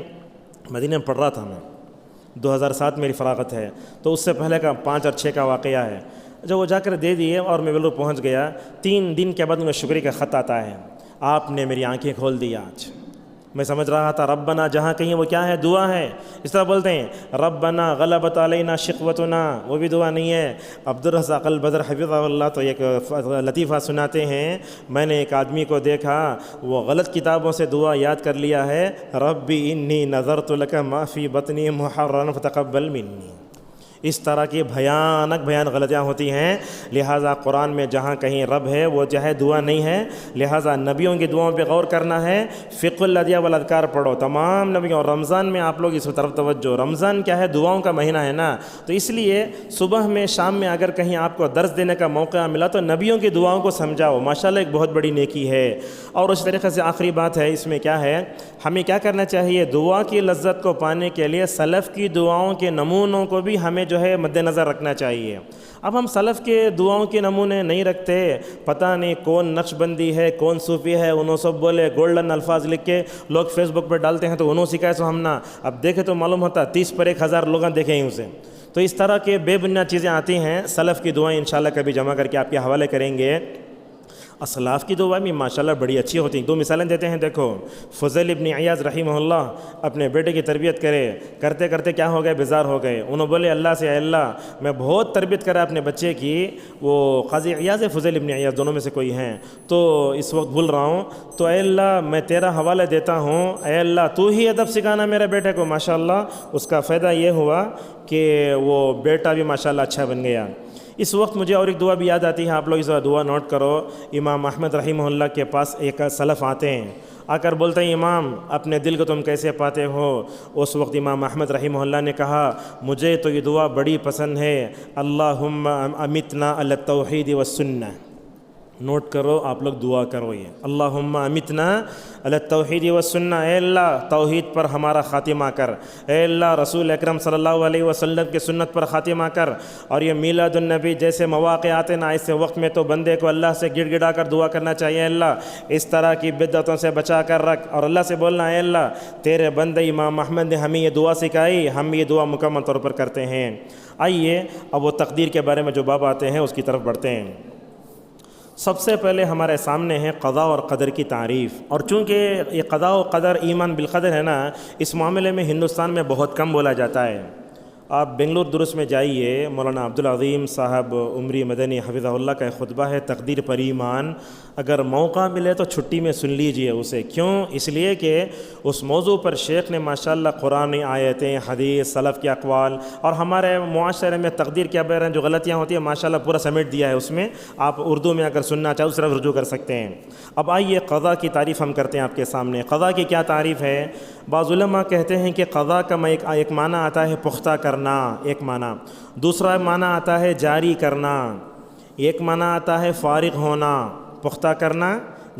مدینہ میں پڑھ رہا تھا, میں 2007 میری فراغت ہے, تو اس سے پہلے کا 5 اور 6 کا واقعہ ہے. جب وہ جا کر دے دیے اور میں بالکل پہنچ گیا, 3 دن کے بعد مجھے شکریہ کا خط آتا ہے, آپ نے میری آنکھیں کھول دی آج. میں سمجھ رہا تھا ربنا جہاں کہیں وہ کیا ہے, دعا ہے. اس طرح بولتے ہیں ربنا غلبت علینا شقوتنا, وہ بھی دعا نہیں ہے. عبدالرزاق البدر حفظہ اللہ تو ایک لطیفہ سناتے ہیں, میں نے ایک آدمی کو دیکھا وہ غلط کتابوں سے دعا یاد کر لیا ہے, ربی انی نظرت لک ما فی بطنی محررا فتقبل منی. اس طرح کی بھیانک غلطیاں ہوتی ہیں. لہٰذا قرآن میں جہاں کہیں رب ہے وہ جو ہے دعا نہیں ہے. لہٰذا نبیوں کی دعاؤں پہ غور کرنا ہے. فقہ الادعیہ والاذکار پڑھو تمام نبیوں. اور رمضان میں آپ لوگ اس طرف توجہ, رمضان کیا ہے, دعاؤں کا مہینہ ہے نا, تو اس لیے صبح میں شام میں اگر کہیں آپ کو درس دینے کا موقع ملا تو نبیوں کی دعاؤں کو سمجھاؤ, ماشاءاللہ ایک بہت بڑی نیکی ہے. اور اس طریقے سے آخری بات ہے اس میں کیا ہے, ہمیں کیا کرنا چاہیے, دعا کی لذت کو پانے کے لیے سلف کی دعاؤں کے نمونوں کو بھی ہمیں جو ہے مد نظر رکھنا چاہیے. اب ہم سلف کے دعاؤں کے نمونے نہیں رکھتے, پتہ نہیں کون نقش بندی ہے, کون صوفی ہے, انہوں سب بولے گولڈن الفاظ لکھ کے لوگ فیس بک پہ ڈالتے ہیں تو انہوں سکھائے سو ہم نہ. اب دیکھے تو معلوم ہوتا 30 پر 1000 لوگاں دیکھیں ہی اسے. تو اس طرح کے بے بنیاد چیزیں آتی ہیں. سلف کی دعائیں انشاءاللہ کبھی جمع کر کے آپ کے حوالے کریں گے. اسلاف کی دعائیں بھی ماشاءاللہ بڑی اچھی ہوتی ہیں. 2 مثالیں دیتے ہیں. دیکھو فضیل ابن عیاض رحمہ اللہ اپنے بیٹے کی تربیت کرتے کرتے کیا ہو گئے, بیزار ہو گئے. انہوں بولے اللہ سے, اے اللہ میں بہت تربیت کرا اپنے بچے کی, وہ قاضی عیاض ہے فضیل ابن عیاض, دونوں میں سے کوئی ہیں, تو اس وقت بھول رہا ہوں, تو اے اللہ میں تیرا حوالے دیتا ہوں, اے اللہ تو ہی ادب سکھانا میرے بیٹے کو. ماشاءاللہ اس کا فائدہ یہ ہوا کہ وہ بیٹا بھی ماشاءاللہ اچھا بن گیا. اس وقت مجھے اور ایک دعا بھی یاد آتی ہے, آپ لوگ اس دعا نوٹ کرو. امام احمد رحمہ اللہ کے پاس ایک سلف آتے ہیں, آ کر بولتے ہیں امام اپنے دل کو تم کیسے پاتے ہو. اس وقت امام احمد رحمہ اللہ نے کہا مجھے تو یہ دعا بڑی پسند ہے, اللہم امیتنا علی التوحید والسنہ. نوٹ کرو آپ لوگ, دعا کرو یہ, اللہم امیتنا علی التوحید والسنہ. اے اللہ توحید پر ہمارا خاتمہ کر, اے اللہ رسول اکرم صلی اللہ علیہ وسلم کی سنت پر خاتمہ کر. اور یہ میلاد النبی جیسے مواقع آتے نا, ایسے وقت میں تو بندے کو اللہ سے گڑ گڑا کر دعا کرنا چاہیے, اللہ اس طرح کی بدعتوں سے بچا کر رکھ. اور اللہ سے بولنا اے اللہ تیرے بندے امام احمد نے ہمیں یہ دعا سکھائی, ہم یہ دعا مکمل طور پر کرتے ہیں. آئیے اب وہ تقدیر کے بارے میں جو باب آتے ہیں اس کی طرف بڑھتے ہیں. سب سے پہلے ہمارے سامنے ہے قضاء اور قدر کی تعریف. اور چونکہ یہ قضاء و قدر ایمان بالقدر ہے نا, اس معاملے میں ہندوستان میں بہت کم بولا جاتا ہے. آپ بنگلور درس میں جائیے, مولانا عبدالعظیم صاحب عمری مدنی حفظہ اللہ کا ایک خطبہ ہے تقدیر پر ایمان. اگر موقع ملے تو چھٹی میں سن لیجئے اسے. کیوں؟ اس لیے کہ اس موضوع پر شیخ نے ماشاءاللہ قرآنی آیتیں, حدیث, سلف کے اقوال اور ہمارے معاشرے میں تقدیر کے بارے میں جو غلطیاں ہوتی ہیں ماشاءاللہ پورا سمیٹ دیا ہے اس میں. آپ اردو میں اگر سننا چاہو اس طرف رجوع کر سکتے ہیں. اب آئیے قضا کی تعریف ہم کرتے ہیں آپ کے سامنے. قضا کی کیا تعریف ہے؟ بعض علماء کہتے ہیں کہ قضا کا ایک معنی آتا ہے پختہ کرنا, ایک معنی. دوسرا معنی آتا ہے جاری کرنا. ایک معنی آتا ہے فارغ ہونا. پختہ کرنا,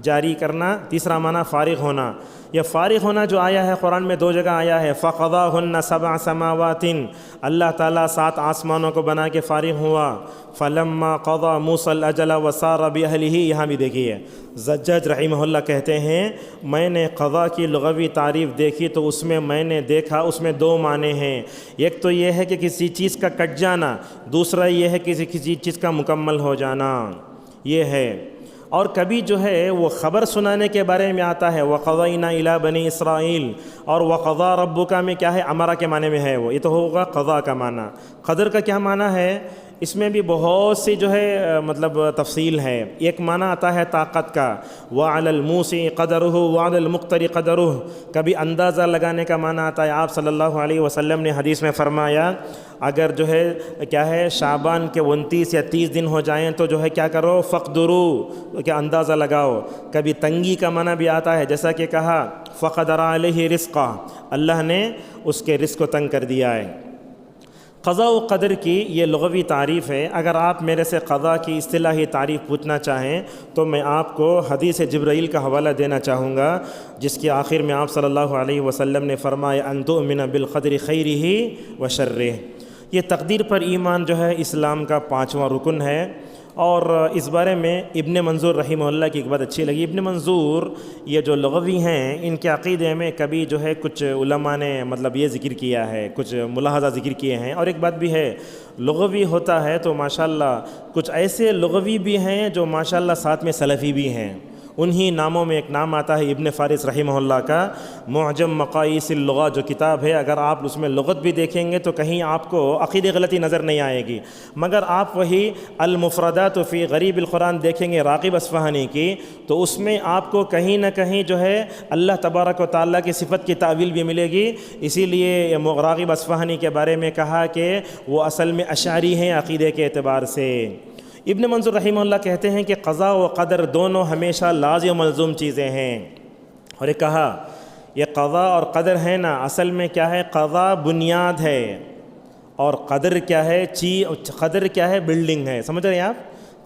جاری کرنا، تیسرا معنی فارغ ہونا۔ یہ فارغ ہونا جو آیا ہے قرآن میں 2 جگہ آیا ہے، فَقَضَاهُنَّ 7 سَمَاوَاتٍ، اللہ تعالیٰ 7 آسمانوں کو بنا کے فارغ ہوا۔ فَلَمَّا قَضَى مُوسَى الْأَجَلَ وَسَارَ بِأَهْلِهِ، یہاں بھی دیکھیے زجاج رحمہ اللہ کہتے ہیں میں نے قضا کی لغوی تعریف دیکھی تو اس میں نے دیکھا اس میں 2 معنی ہیں، ایک تو یہ ہے کہ کسی چیز کا کٹ جانا، دوسرا یہ ہے کہ کسی چیز کا مکمل ہو جانا، یہ ہے۔ اور کبھی جو ہے وہ خبر سنانے کے بارے میں آتا ہے، وَقَضَيْنَا إِلَىٰ بَنِي إِسْرَائِيلَ، اور وَقَضَىٰ رَبُّكَ میں کیا ہے، امرا کے معنی میں ہے، وہ یہ تو ہوگا قضا کا معنی۔ قدر کا کیا معنی ہے، اس میں بھی بہت سی جو ہے مطلب تفصیل ہے۔ ایک معنی آتا ہے طاقت کا، وَعَلَى الْمُوسِعِ قَدَرُهُ وَعَلَى الْمُقْتَرِ قَدَرُهُ، کبھی اندازہ لگانے کا معنی آتا ہے۔ آپ صلی اللہ علیہ وسلم نے حدیث میں فرمایا اگر جو ہے کیا ہے شعبان کے 29 یا 30 دن ہو جائیں تو جو ہے کیا کرو، فَقْدُرُوا، کہ اندازہ لگاؤ۔ کبھی تنگی کا معنی بھی آتا ہے، جیسا کہ کہا فَقَدَرَ عَلَيْهِ رِزْقَهُ، اللہ نے اس کے رزق کو تنگ کر دیا ہے۔ قضاء و قدر کی یہ لغوی تعریف ہے۔ اگر آپ میرے سے قضاء کی اصطلاحی تعریف پوچھنا چاہیں تو میں آپ کو حدیث جبرائیل کا حوالہ دینا چاہوں گا، جس کے آخر میں آپ صلی اللہ علیہ وسلم نے فرمایا ان تؤمن بالقدر خیرہ و شرہ۔ یہ تقدیر پر ایمان جو ہے اسلام کا 5واں رکن ہے۔ اور اس بارے میں ابن منظور رحمہ اللہ کی ایک بات اچھی لگی۔ ابن منظور یہ جو لغوی ہیں ان کے عقیدے میں کبھی جو ہے کچھ علماء نے مطلب یہ ذکر کیا ہے، کچھ ملاحظہ ذکر کیے ہیں۔ اور ایک بات بھی ہے، لغوی ہوتا ہے تو ماشاءاللہ کچھ ایسے لغوی بھی ہیں جو ماشاءاللہ ساتھ میں سلفی بھی ہیں۔ انہی ناموں میں ایک نام آتا ہے ابن فارس رحمہ اللہ کا معجم مقاییس اللغہ جو کتاب ہے، اگر آپ اس میں لغت بھی دیکھیں گے تو کہیں آپ کو عقیدی غلطی نظر نہیں آئے گی، مگر آپ وہی المفردات فی غریب القرآن دیکھیں گے راغب اصفہانی کی تو اس میں آپ کو کہیں نہ کہیں جو ہے اللہ تبارک و تعالیٰ کی صفت کی تعویل بھی ملے گی۔ اسی لیے راغب اصفہانی کے بارے میں کہا کہ وہ اصل میں اشعری ہیں عقیدے کے اعتبار سے۔ ابن منظور رحمہ اللہ کہتے ہیں کہ قضاء و قدر دونوں ہمیشہ لازم و ملزوم چیزیں ہیں۔ اور یہ کہا یہ قضاء اور قدر ہے نا، اصل میں کیا ہے، قضاء بنیاد ہے اور قدر کیا ہے، قدر کیا ہے، بلڈنگ ہے۔ سمجھ رہے ہیں آپ،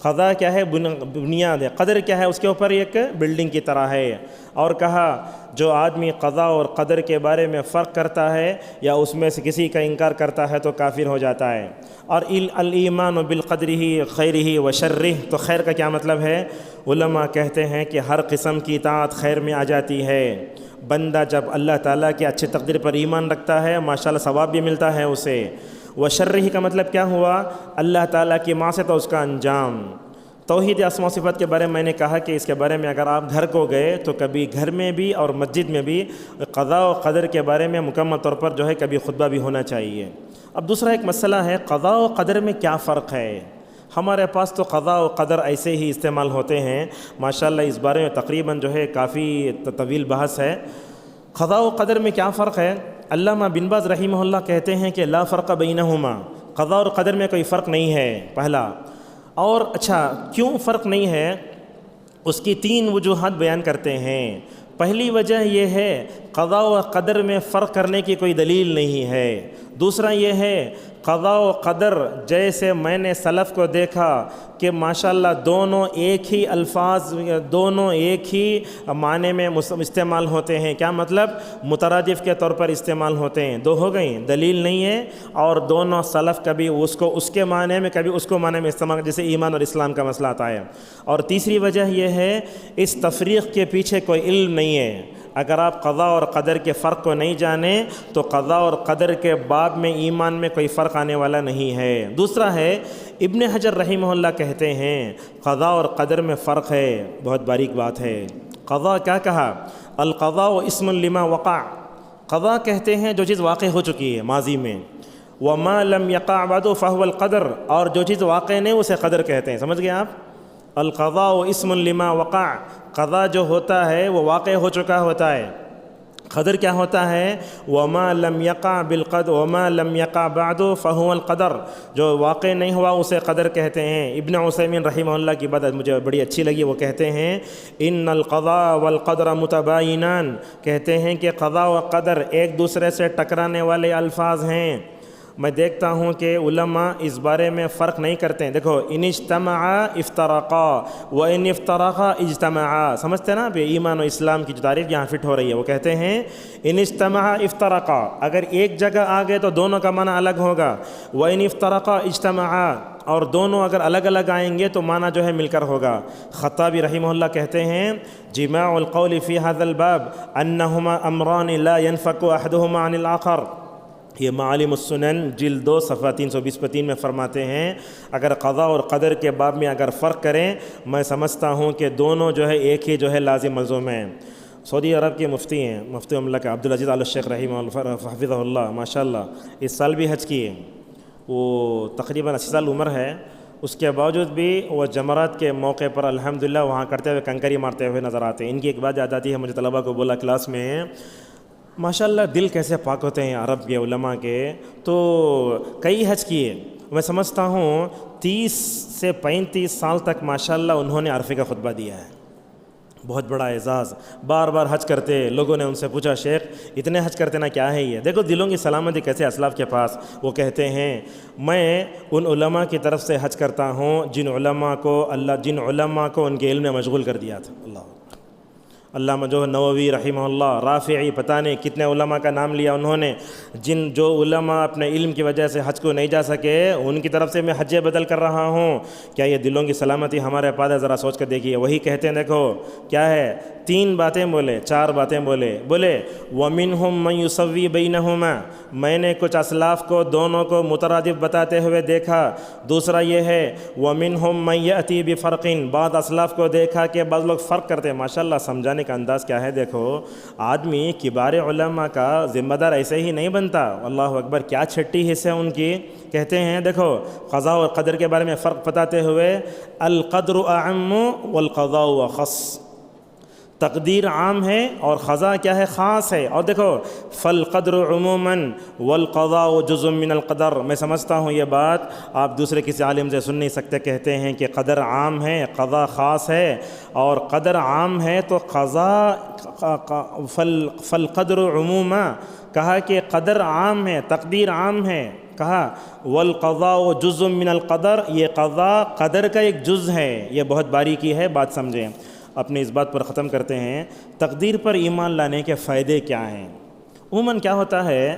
قضاء کیا ہے، بنیاد ہے، قدر کیا ہے، اس کے اوپر ایک بلڈنگ کی طرح ہے۔ اور کہا جو آدمی قضاء اور قدر کے بارے میں فرق کرتا ہے یا اس میں سے کسی کا انکار کرتا ہے تو کافر ہو جاتا ہے۔ اور الایمان بالقدرہ خیرہ و شرہ، تو خیر کا کیا مطلب ہے، علماء کہتے ہیں کہ ہر قسم کی اطاعت خیر میں آ جاتی ہے۔ بندہ جب اللہ تعالیٰ کے اچھے تقدیر پر ایمان رکھتا ہے ماشاءاللہ ثواب بھی ملتا ہے اسے۔ وشرہ کا مطلب کیا ہوا، اللہ تعالیٰ کی معصیت اور اس کا انجام۔ توحید اسماء و صفات کے بارے میں نے کہا کہ اس کے بارے میں اگر آپ گھر کو گئے تو کبھی گھر میں بھی اور مسجد میں بھی قضاء و قدر کے بارے میں مکمل طور پر جو ہے کبھی خطبہ بھی ہونا چاہیے۔ اب دوسرا ایک مسئلہ ہے قضاء و قدر میں کیا فرق ہے۔ ہمارے پاس تو قضاء و قدر ایسے ہی استعمال ہوتے ہیں، ماشاءاللہ اس بارے میں تقریباً جو ہے کافی طویل بحث ہے۔ قضاء و قدر میں کیا فرق ہے، علامہ بن باز رحمہ اللہ کہتے ہیں کہ لا فرق بینہما، قضاء اور قدر میں کوئی فرق نہیں ہے پہلا۔ اور اچھا کیوں فرق نہیں ہے، اس کی 3 وجوہات بیان کرتے ہیں۔ پہلی وجہ یہ ہے قضاء و قدر میں فرق کرنے کی کوئی دلیل نہیں ہے۔ دوسرا یہ ہے قضاء و قدر جیسے میں نے سلف کو دیکھا کہ ماشاءاللہ دونوں ایک ہی الفاظ، دونوں ایک ہی معنی میں استعمال ہوتے ہیں۔ کیا مطلب، مترادف کے طور پر استعمال ہوتے ہیں۔ 2 ہو گئیں، دلیل نہیں ہے، اور دونوں سلف کبھی اس کو اس کے معنی میں کبھی اس کو معنی میں استعمال، جیسے ایمان اور اسلام کا مسئلہ آتا ہے۔ اور تیسری وجہ یہ ہے اس تفریق کے پیچھے کوئی علم نہیں ہے۔ اگر آپ قضاء اور قدر کے فرق کو نہیں جانیں تو قضاء اور قدر کے باب میں ایمان میں کوئی فرق آنے والا نہیں ہے۔ دوسرا ہے ابن حجر رحمہ اللہ کہتے ہیں قضاء اور قدر میں فرق ہے، بہت باریک بات ہے۔ قضاء کیا کہا، القضاء اسم لما وقع، قضاء کہتے ہیں جو چیز واقع ہو چکی ہے ماضی میں، وما لم یقع بعد فهو القدر، اور جو چیز واقع نہیں اسے قدر کہتے ہیں۔ سمجھ گئے آپ، القضاء اسم لما وقع، قضاء جو ہوتا ہے وہ واقع ہو چکا ہوتا ہے۔ قدر کیا ہوتا ہے، وما لم یقع بالقدر وما لم یقع بعد فهو القدر، جو واقع نہیں ہوا اسے قدر کہتے ہیں۔ ابن عثیمین رحمہ اللہ کی بات مجھے بڑی اچھی لگی، وہ کہتے ہیں ان القضاء والقدر متباینان، کہتے ہیں کہ قضاء و قدر ایک دوسرے سے ٹکرانے والے الفاظ ہیں۔ میں دیکھتا ہوں کہ علماء اس بارے میں فرق نہیں کرتے ہیں. دیکھو ان اجتمعا افترقا و ان افترقا اجتمعا, سمجھتے ہیں نا. پہ ایمان و اسلام کی جو تعریف یہاں فٹ ہو رہی ہے, وہ کہتے ہیں ان اجتمعا افترقا, اگر ایک جگہ آ گئے تو دونوں کا معنی الگ ہوگا. و ان افترقا اجتمعا, اور دونوں اگر الگ الگ آئیں گے تو معنی جو ہے مل کر ہوگا. خطابی رحمہ اللہ کہتے ہیں جماع القول فی هذا الباب انہما امران لا ينفك احدهما عن الاخر. یہ معالم السنن جلد 2 صفحہ 320 میں فرماتے ہیں اگر قضاء اور قدر کے باب میں اگر فرق کریں, میں سمجھتا ہوں کہ دونوں جو ہے ایک ہی جو ہے لازم ملزوم ہیں. سعودی عرب کے مفتی ہیں, مفتی مملکہ عبدالعزیز آل الشیخ رحمہ اللہ حفظہ اللہ, ماشاء اللہ اس سال بھی حج کیے. وہ تقریباً 80 سال عمر ہے, اس کے باوجود بھی وہ جمرات کے موقع پر الحمدللہ وہاں کرتے ہوئے کنکری مارتے ہوئے نظر آتے ہیں. ان کی ایک بات یاد آتی ہے, مجھے طلبہ کو بولا کلاس میں, ماشاءاللہ دل کیسے پاک ہوتے ہیں عرب کے علماء کے. تو کئی حج کیے, میں سمجھتا ہوں 30 سے 35 سال تک ماشاءاللہ انہوں نے عرفے کا خطبہ دیا ہے. بہت بڑا اعزاز. بار بار حج کرتے, لوگوں نے ان سے پوچھا شیخ اتنے حج کرتے نا کیا ہے یہ؟ دیکھو دلوں کی سلامتی کیسے اسلاف کے پاس. وہ کہتے ہیں میں ان علماء کی طرف سے حج کرتا ہوں جن علماء کو ان کے علم نے مشغول کر دیا تھا. علامہ جو نووی رحمہ اللہ, رافعی, پتہ نہیں کتنے علماء کا نام لیا انہوں نے. جو علماء اپنے علم کی وجہ سے حج کو نہیں جا سکے, ان کی طرف سے میں حج بدل کر رہا ہوں. کیا یہ دلوں کی سلامتی ہمارے پاس ہے؟ ذرا سوچ کر دیکھیے. وہی کہتے ہیں دیکھو کیا ہے, 3 باتیں بولے, 4 باتیں بولے. وَمِنْهُمْ مَنْ يُسَوِّي بَيْنَهُمَا, میں نے کچھ اسلاف کو دونوں کو مترادف بتاتے ہوئے دیکھا. دوسرا یہ ہے وَمِنْهُمْ مَنْ يَأْتِي بِفَرْقٍ, بعض اسلاف کو دیکھا کہ بعض لوگ فرق کرتے ہیں. ماشاءاللہ سمجھانے کا انداز کیا ہے. دیکھو آدمی کبار علماء کا ذمہ دار ایسے ہی نہیں بنتا. اللہ اکبر, کیا چھٹی حصے ان کی. کہتے ہیں دیکھو قضاء اور قدر کے بارے میں فرق بتاتے ہوئے القدر اعم والقضاء اخص, تقدیر عام ہے اور قضاء کیا ہے, خاص ہے. اور دیکھو فالقدر عموماً والقضاء جزء من القدر. میں سمجھتا ہوں یہ بات آپ دوسرے کسی عالم سے سن نہیں سکتے. کہتے ہیں کہ قدر عام ہے, قضاء خاص ہے, اور قدر عام ہے تو قضاء فالقدر عموما, کہا کہ قدر عام ہے, تقدیر عام ہے. کہا والقضاء جزء من القدر, یہ قضاء قدر کا ایک جز ہے. یہ بہت باریکی ہے, بات سمجھیں. اپنی اس بات پر ختم کرتے ہیں, تقدیر پر ایمان لانے کے فائدے کیا ہیں. عموماً کیا ہوتا ہے,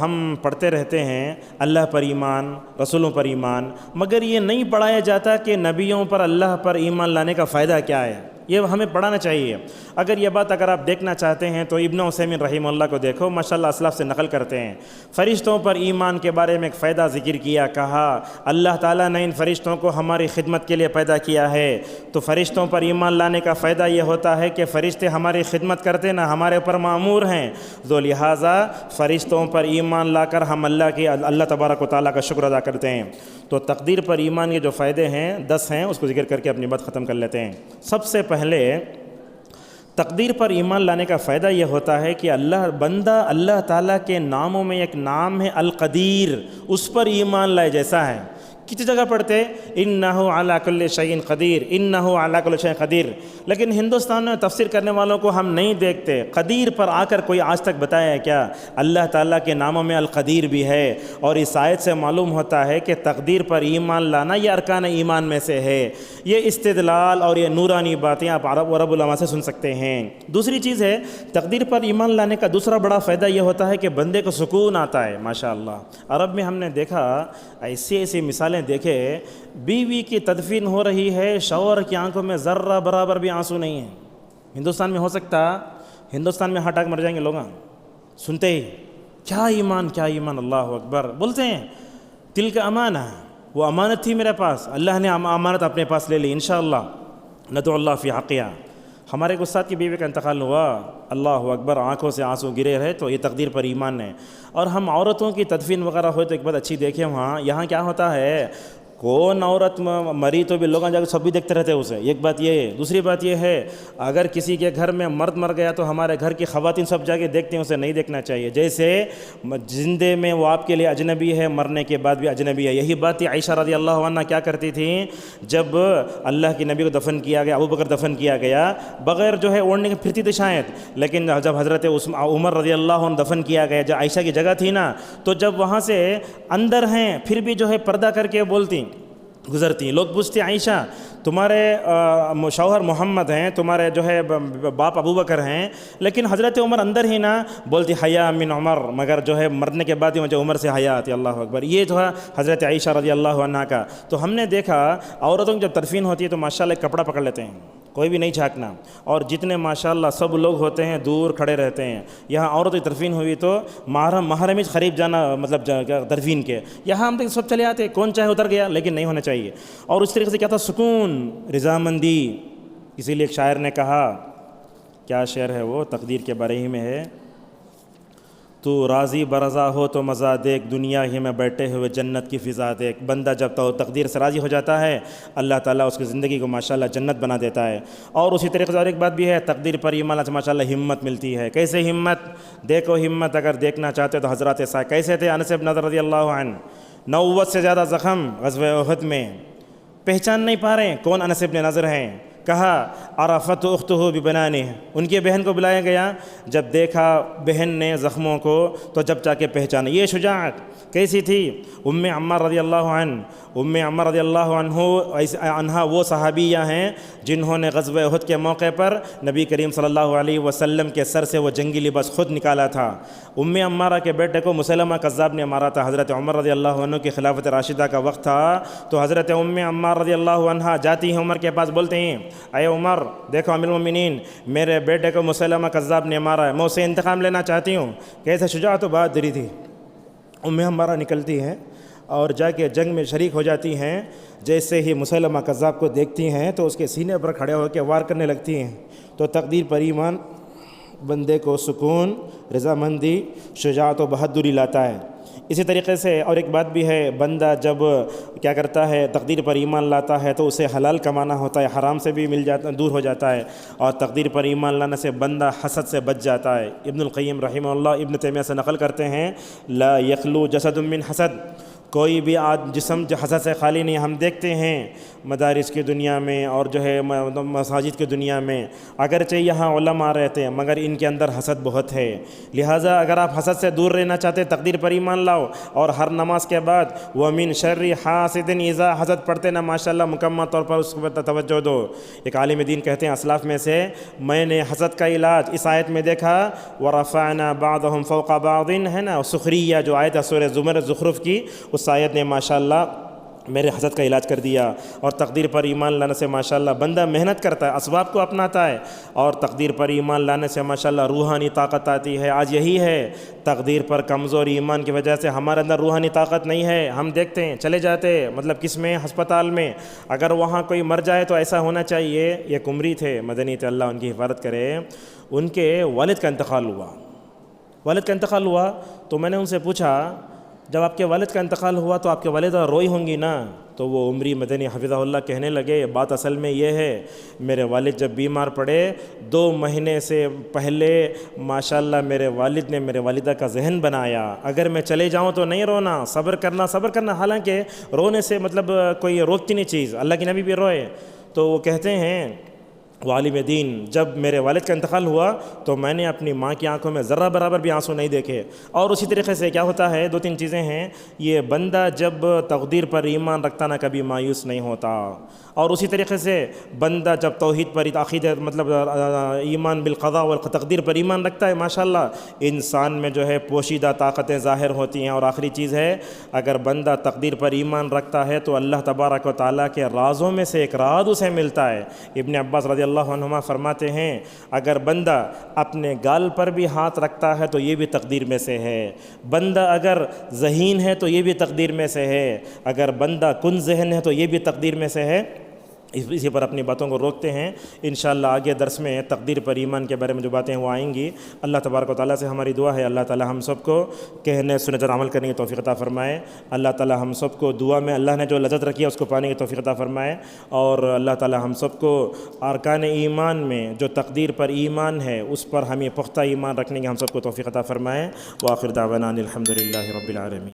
ہم پڑھتے رہتے ہیں اللہ پر ایمان, رسولوں پر ایمان, مگر یہ نہیں پڑھایا جاتا کہ نبیوں پر, اللہ پر ایمان لانے کا فائدہ کیا ہے. یہ ہمیں پڑھانا چاہیے. اگر آپ دیکھنا چاہتے ہیں تو ابن عثیمین رحمہ اللہ کو دیکھو, ماشاءاللہ اسلاف سے نقل کرتے ہیں. فرشتوں پر ایمان کے بارے میں ایک فائدہ ذکر کیا, کہا اللہ تعالیٰ نے ان فرشتوں کو ہماری خدمت کے لیے پیدا کیا ہے, تو فرشتوں پر ایمان لانے کا فائدہ یہ ہوتا ہے کہ فرشتے ہماری خدمت کرتے نا, ہمارے اوپر مامور ہیں. تو لہٰذا فرشتوں پر ایمان لا کر ہم اللہ تبارک و تعالیٰ کا شکر ادا کرتے ہیں. تو تقدیر پر ایمان کے جو فائدے ہیں 10 ہیں, اس کو ذکر کر کے اپنی بات ختم کر لیتے ہیں. سب سے پہلے تقدیر پر ایمان لانے کا فائدہ یہ ہوتا ہے کہ اللہ تعالیٰ کے ناموں میں ایک نام ہے القدیر, اس پر ایمان لائے. جیسا ہے کسی جگہ پڑھتے انہو علی کل شیء قدیر, انہو علی کل شیء قدیر, لیکن ہندوستان میں تفسیر کرنے والوں کو ہم نہیں دیکھتے. قدیر پر آ کر کوئی آج تک بتایا ہے کیا؟ اللہ تعالیٰ کے ناموں میں القدیر بھی ہے. اور اس آیت سے معلوم ہوتا ہے کہ تقدیر پر ایمان لانا یہ ارکان ایمان میں سے ہے. یہ استدلال اور یہ نورانی باتیں آپ عرب و عرب علماء سے سن سکتے ہیں. دوسری چیز ہے, تقدیر پر ایمان لانے کا دوسرا بڑا فائدہ یہ ہوتا ہے کہ بندے کو سکون آتا ہے. ماشاءاللہ عرب میں ہم نے دیکھا ایسی مثالیں دیکھے, بیوی کی تدفین ہو رہی ہے, شوہر کی آنکھوں میں ذرہ برابر بھی آنسو نہیں ہیں. ہندوستان میں ہو سکتا؟ ہندوستان میں ہارٹ اٹیک مر جائیں گے لوگ سنتے ہی. کیا ایمان, کیا ایمان, اللہ اکبر. بولتے ہیں دل کا امانہ, وہ امانت تھی میرے پاس, اللہ نے امانت اپنے پاس لے لی, انشاءاللہ ندعو اللہ فی حقیہ. ہمارے ایک استاد کی بیوی کا انتقال ہوا, اللہ اکبر, آنکھوں سے آنسو گرے رہے. تو یہ تقدیر پر ایمان ہے. اور ہم عورتوں کی تدفین وغیرہ ہوئے تو ایک بات اچھی دیکھیں, یہاں کیا ہوتا ہے, کون عورت مری تو بھی لوگ جا کے سب بھی دیکھتے رہتے ہیں اسے، ایک بات یہ ہے۔ دوسری بات یہ ہے اگر کسی کے گھر میں مرد مر گیا تو ہمارے گھر کی خواتین سب جا کے دیکھتے ہیں، اسے نہیں دیکھنا چاہیے۔ جیسے زندے میں وہ آپ کے لیے اجنبی ہے، مرنے کے بعد بھی اجنبی ہے۔ یہی بات عائشہ رضی اللہ عنہ کیا کرتی تھیں، جب اللہ کے نبی کو دفن کیا گیا، ابو بکر دفن کیا گیا، بغیر جو ہے اوڑھنے کے پھرتی تھی شاید، لیکن جب حضرت عمر رضی اللہ عنہ دفن کیا گیا، جو عائشہ کی جگہ تھی نا، تو جب وہاں سے اندر ہیں پھر بھی جو ہے پردہ کر کے بولتی گزرتی، لوگ پوچھتے عائشہ تمہارے شوہر محمد ہیں، تمہارے جو ہے باپ ابو بکر ہیں، لیکن حضرت عمر اندر ہی نہ، بولتی حیا من عمر، مگر جو ہے مرنے کے بعد ہی مجھے عمر سے حیا آتی۔ اللہ اکبر، یہ جو ہے حضرت عائشہ رضی اللہ عنہا کا۔ تو ہم نے دیکھا عورتوں کی جب تدفین ہوتی ہے تو ماشاءاللہ ایک کپڑا پکڑ لیتے ہیں، کوئی بھی نہیں جھانکنا، اور جتنے ماشاءاللہ سب لوگ ہوتے ہیں دور کھڑے رہتے ہیں۔ یہاں عورتوں کی تدفین ہوئی تو محرم قریب جانا، مطلب تدفین کے، یہاں ہم تو سب چلے آتے، کون چاہے اتر گیا، لیکن نہیں ہونا چاہیے۔ اور اس طریقے سے کیا تھا، سکون، رضامندی۔ اسی لیے ایک شاعر نے کہا، کیا شعر ہے وہ، تقدیر کے بارے ہی میں ہے، تو راضی برضا ہو تو مزہ دیکھ، دنیا ہی میں بیٹھے ہوئے جنت کی فضا دیکھ۔ بندہ جب تو تقدیر سے راضی ہو جاتا ہے، اللہ تعالیٰ اس کی زندگی کو ماشاءاللہ جنت بنا دیتا ہے۔ اور اسی طریقے سے اور ایک بات بھی ہے، تقدیر پر ایمان سے ماشاءاللہ ہمت ملتی ہے۔ کیسے ہمت؟ دیکھو ہمت اگر دیکھنا چاہتے ہو تو حضرات کیسے تھے، انس بن نضر رضی اللہ عنہ، 90 سے زیادہ زخم غزوہ احد میں، پہچان نہیں پا رہے ہیں کون انس بن نضر ہیں۔ کہا عرفت اختہ ببنانہ، ان کی بہن کو بلایا گیا، جب دیکھا بہن نے زخموں کو تو جب جا کے پہچانا۔ یہ شجاعت کیسی تھی؟ ام عمار رضی اللہ رضی اللہ عنہ وہ صحابیہ ہیں جنہوں نے غزوہ احد کے موقع پر نبی کریم صلی اللہ علیہ وسلم کے سر سے وہ جنگی لباس خود نکالا تھا۔ ام عمارہ کے بیٹے کو مسلمہ کذاب نے مارا تھا، حضرت عمر رضی اللہ عنہ کی خلافت راشدہ کا وقت تھا، تو حضرت ام عمار رضی اللہ عنہ جاتی ہیں عمر کے پاس، بولتے ہیں اے عمر دیکھو امیر المومنین، میرے بیٹے کو مسلمہ کذاب نے مارا ہے، میں اسے انتقام لینا چاہتی ہوں۔ کیسے شجاعت و بہادری تھی۔ ام عمارہ نکلتی ہیں اور جا کے جنگ میں شریک ہو جاتی ہیں، جیسے ہی مسلمہ کذاب کو دیکھتی ہیں تو اس کے سینے پر کھڑے ہو کے وار کرنے لگتی ہیں۔ تو تقدیر پر ایمان بندے کو سکون، رضامندی، شجاعت و بہادری لاتا ہے۔ اسی طریقے سے اور ایک بات بھی ہے، بندہ جب کیا کرتا ہے، تقدیر پر ایمان لاتا ہے تو اسے حلال کمانا ہوتا ہے، حرام سے بھی مل جاتا، دور ہو جاتا ہے، اور تقدیر پر ایمان لانے سے بندہ حسد سے بچ جاتا ہے۔ ابن القیم رحمہ اللہ ابن تیمیہ سے نقل کرتے ہیں، لا یخلو جسد من حسد، کوئی بھی جسم جو حسد سے خالی نہیں۔ ہم دیکھتے ہیں مدارس کی دنیا میں اور جو ہے مساجد کی دنیا میں، اگرچہ یہاں علماء رہتے ہیں مگر ان کے اندر حسد بہت ہے۔ لہٰذا اگر آپ حسد سے دور رہنا چاہتے تقدیر پر ایمان لاؤ، اور ہر نماز کے بعد وَمِن شَرِّ حَاسِدٍ اِذَا حسد پڑھتے نا، ماشاءاللہ مکمل طور پر اس پر توجہ دو۔ ایک عالم دین کہتے ہیں اسلاف میں سے، میں نے حسد کا علاج اس آیت میں دیکھا، وَرَفَعْنَا بَعْضَهُمْ فَوْقَ بَعْضٍ، ہے نا سخریہ جو آیت ہے سورہ زمر زخرف کی، اس آیت نے ماشاءاللہ میرے حسد کا علاج کر دیا۔ اور تقدیر پر ایمان لانے سے ماشاءاللہ بندہ محنت کرتا ہے، اسباب کو اپناتا ہے، اور تقدیر پر ایمان لانے سے ماشاءاللہ روحانی طاقت آتی ہے۔ آج یہی ہے، تقدیر پر کمزور ایمان کی وجہ سے ہمارے اندر روحانی طاقت نہیں ہے۔ ہم دیکھتے ہیں چلے جاتے، مطلب کس میں، ہسپتال میں، اگر وہاں کوئی مر جائے تو ایسا ہونا چاہیے۔ ایک عمری تھے مدنی تھے، اللہ ان کی حفاظت کرے، ان کے والد کا انتقال ہوا تو میں نے ان سے پوچھا، جب آپ کے والد کا انتقال ہوا تو آپ کے والدہ روئی ہوں گی نا؟ تو وہ عمری مدنی حفظہ اللہ کہنے لگے، بات اصل میں یہ ہے، میرے والد جب بیمار پڑے 2 مہینے سے پہلے ماشاءاللہ میرے والد نے میرے والدہ کا ذہن بنایا، اگر میں چلے جاؤں تو نہیں رونا، صبر کرنا، حالانکہ رونے سے مطلب کوئی روکتی نہیں چیز، اللہ کے نبی بھی روئے۔ تو وہ کہتے ہیں وہ عالم دین، جب میرے والد کا انتقال ہوا تو میں نے اپنی ماں کی آنکھوں میں ذرہ برابر بھی آنسو نہیں دیکھے۔ اور اسی طریقے سے کیا ہوتا ہے، 2-3 چیزیں ہیں، یہ بندہ جب تقدیر پر ایمان رکھتا نہ کبھی مایوس نہیں ہوتا، اور اسی طریقے سے بندہ جب توحید پر عقیدہ مطلب ایمان بالقضاء والتقدیر پر ایمان رکھتا ہے، ماشاءاللہ انسان میں جو ہے پوشیدہ طاقتیں ظاہر ہوتی ہیں۔ اور آخری چیز ہے، اگر بندہ تقدیر پر ایمان رکھتا ہے تو اللہ تبارک و تعالیٰ کے رازوں میں سے ایک راز اسے ملتا ہے۔ ابن عباس رضی اللہ عنہما فرماتے ہیں، اگر بندہ اپنے گال پر بھی ہاتھ رکھتا ہے تو یہ بھی تقدیر میں سے ہے، بندہ اگر ذہین ہے تو یہ بھی تقدیر میں سے ہے، اگر بندہ کن ذہن ہے تو یہ بھی تقدیر میں سے ہے۔ اسی پر اپنی باتوں کو روکتے ہیں. انشاءاللہ آگے درس میں تقدیر پر ایمان کے بارے میں جو باتیں ہیں وہ آئیں گی. اللہ تبارک و تعالیٰ سے ہماری دعا ہے اللہ تعالیٰ ہم سب کو کہنے سنت اور عمل کرنے کی توفیق عطا فرمائے. اللہ تعالیٰ ہم سب کو دعا میں اللہ نے جو لذت رکھی ہے اس کو پانے کی توفیق عطا فرمائے. اور اللہ تعالیٰ ہم سب کو ارکان ایمان میں جو تقدیر پر ایمان ہے اس پر ہمیں پختہ ایمان رکھنے کی ہم سب کو توفیق عطا فرمائے. وآخر دعوانا الحمد للہ رب العالمین.